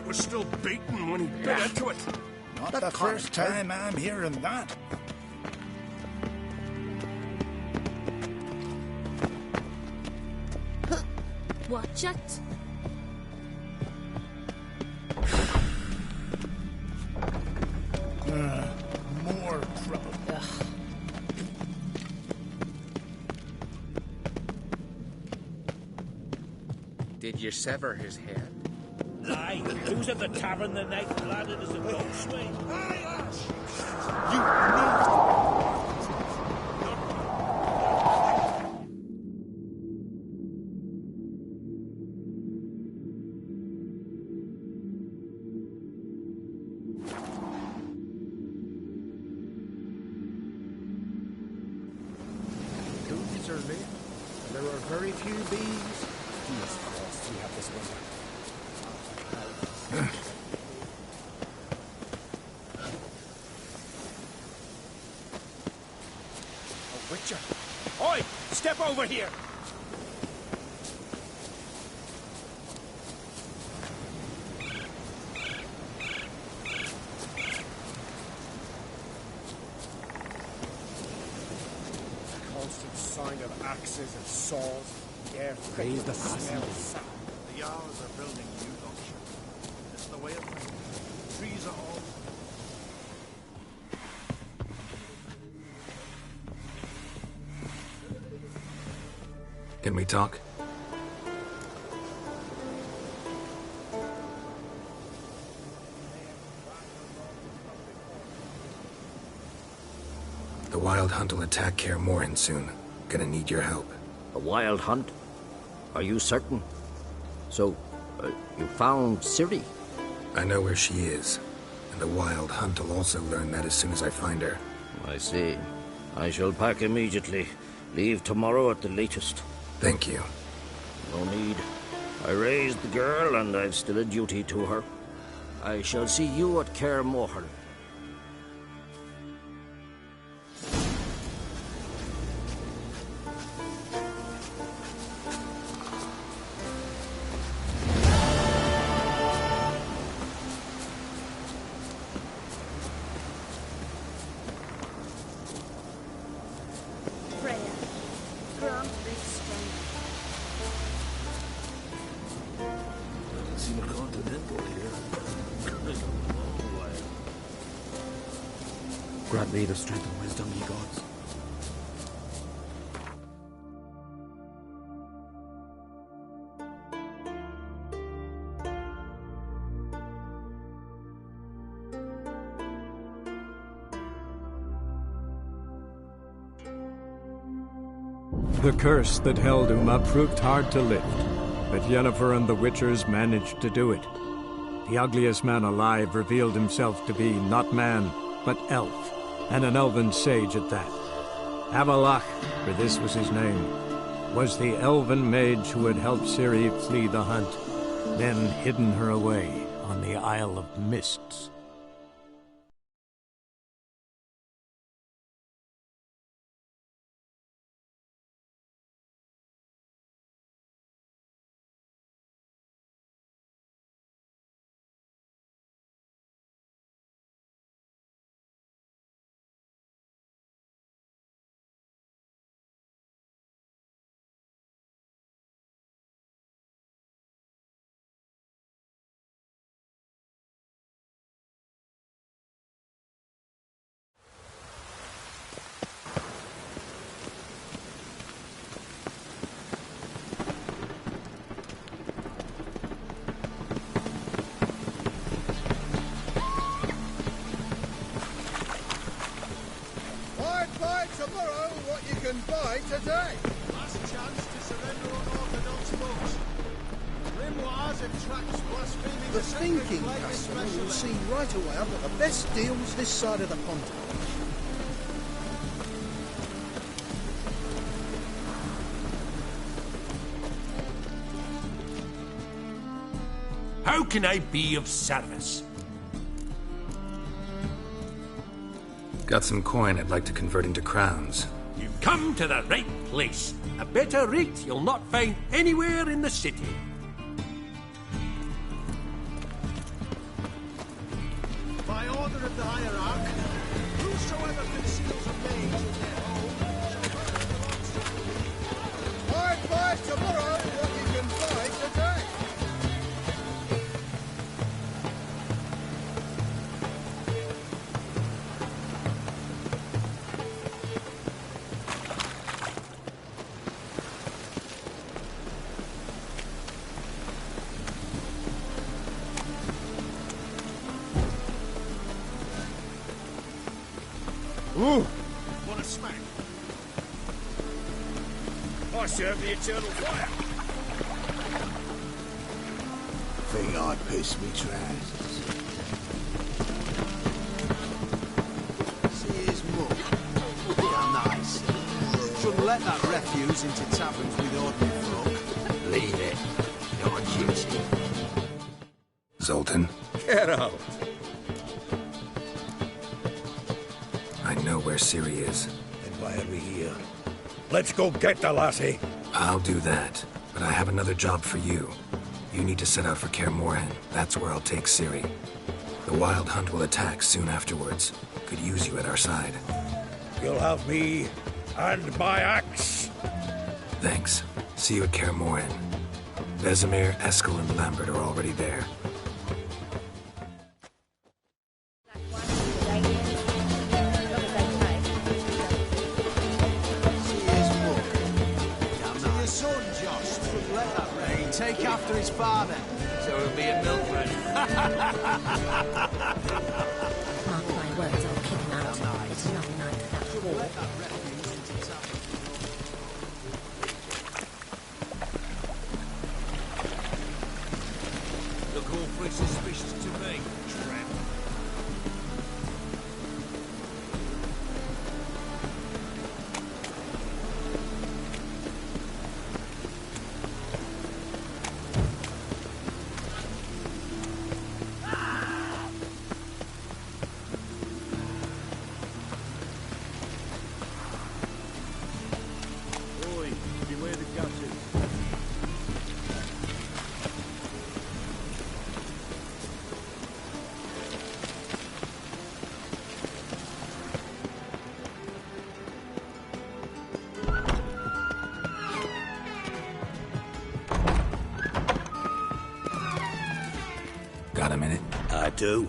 Was still baiting when he bit into it. Not the first time I'm hearing that. Watch it. More trouble. Did you sever his head? Aye, who was at the tavern the night landed as a boatswain? very few bees. Jesus Christ, we have this weather. A witcher! Oi! Step over here! Sign of axes and saws. Raise the smell. The Jarls are building new doctrine. It's the way of things. Trees are all... Can we talk? The Wild Hunt will attack Kaer Morhen soon. Gonna need your help. A wild hunt? Are you certain? So, you found Ciri? I know where she is, and the Wild Hunt will also learn that as soon as I find her. I see. I shall pack immediately. Leave tomorrow at the latest. Thank you. No need. I raised the girl, and I've still a duty to her. I shall see you at Kaer Morhen. Grant me the strength and wisdom, ye gods. The curse that held Uma proved hard to lift, but Yennefer and the Witchers managed to do it. The ugliest man alive revealed himself to be not man, but elf, and an elven sage at that. Avalach, for this was his name, was the elven mage who had helped Ciri flee the hunt, then hidden her away on the Isle of Mists. Tomorrow, what you can buy today. Last chance to surrender unorthodox books. Grimoires and tracts blaspheming The thinking customer will see right away I've got the best deals this side of the pond. How can I be of service? Got some coin I'd like to convert into crowns. You've come to the right place. A better rate you'll not find anywhere in the city. By order of the hierarch, whosoever conceals a mage in their home shall I'd buy tomorrow what you can buy today. Ooh! What a smack! I serve the eternal fire! Think I'd piss me trousers. See his mug. How nice. Shouldn't let that refuse into taverns with ordinary folk. Leave it. Not a duty. Zoltan, Get out! I know where Ciri is. Then why are we here? Let's go get the lassie. I'll do that, but I have another job for you. You need to set out for Kaer Morhen. That's where I'll take Ciri. The Wild Hunt will attack soon afterwards. Could use you at our side. You'll have me and my axe. Thanks. See you at Kaer Morhen. Vesemir, Eskel, and Lambert are already there. Take after his father. So he'll be a milkman. Mark my words, I'll kick him out. It's a long night without war. Look awfully suspicious to me, tramp. Got a minute? I do.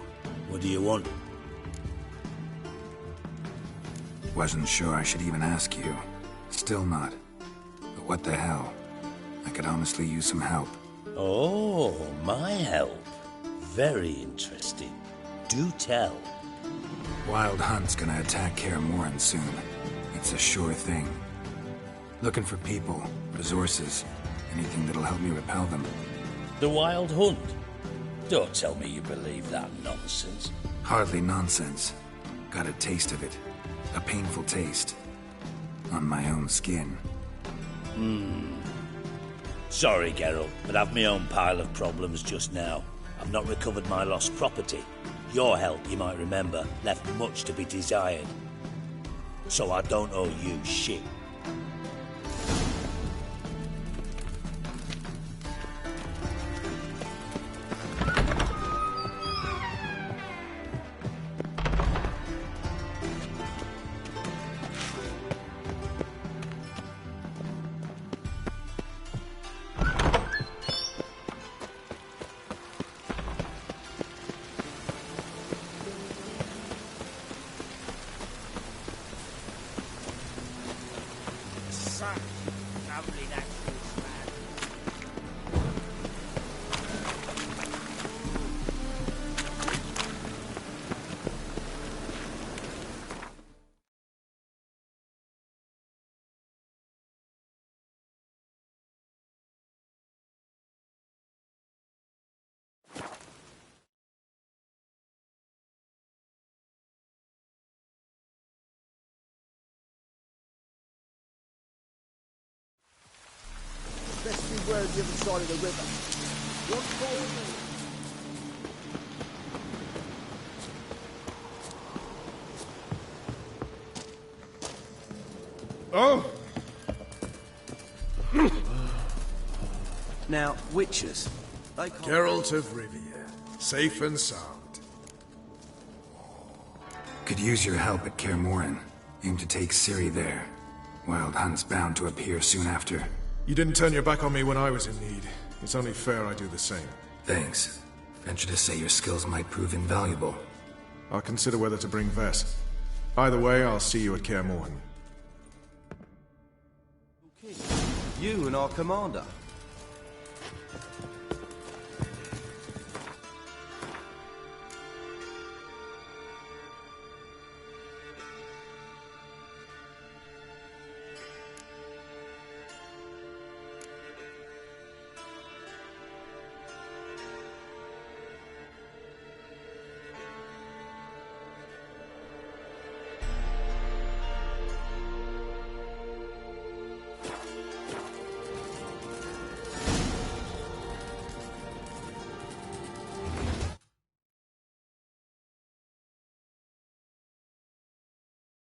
What do you want? Wasn't sure I should even ask you. Still not. But what the hell? I could honestly use some help. Oh, my help. Very interesting. Do tell. Wild Hunt's gonna attack Kaer Morhen soon. It's a sure thing. Looking for people, resources, anything that'll help me repel them. The Wild Hunt? Don't tell me you believe that nonsense. Hardly nonsense. Got a taste of it. A painful taste. On my own skin. Sorry, Geralt, but I've my own pile of problems just now. I've not recovered my lost property. Your help, you might remember, left much to be desired. So I don't owe you shit. Best beware of the other side of the river. One Oh! Now, witches. Geralt of Rivia, safe and sound. Could use your help at Kaer Morhen. Aim to take Ciri there. Wild Hunt's bound to appear soon after. You didn't turn your back on me when I was in need. It's only fair I do the same. Thanks. Venture to say your skills might prove invaluable. I'll consider whether to bring Vess. Either way, I'll see you at Kaer Morhen. You and our commander.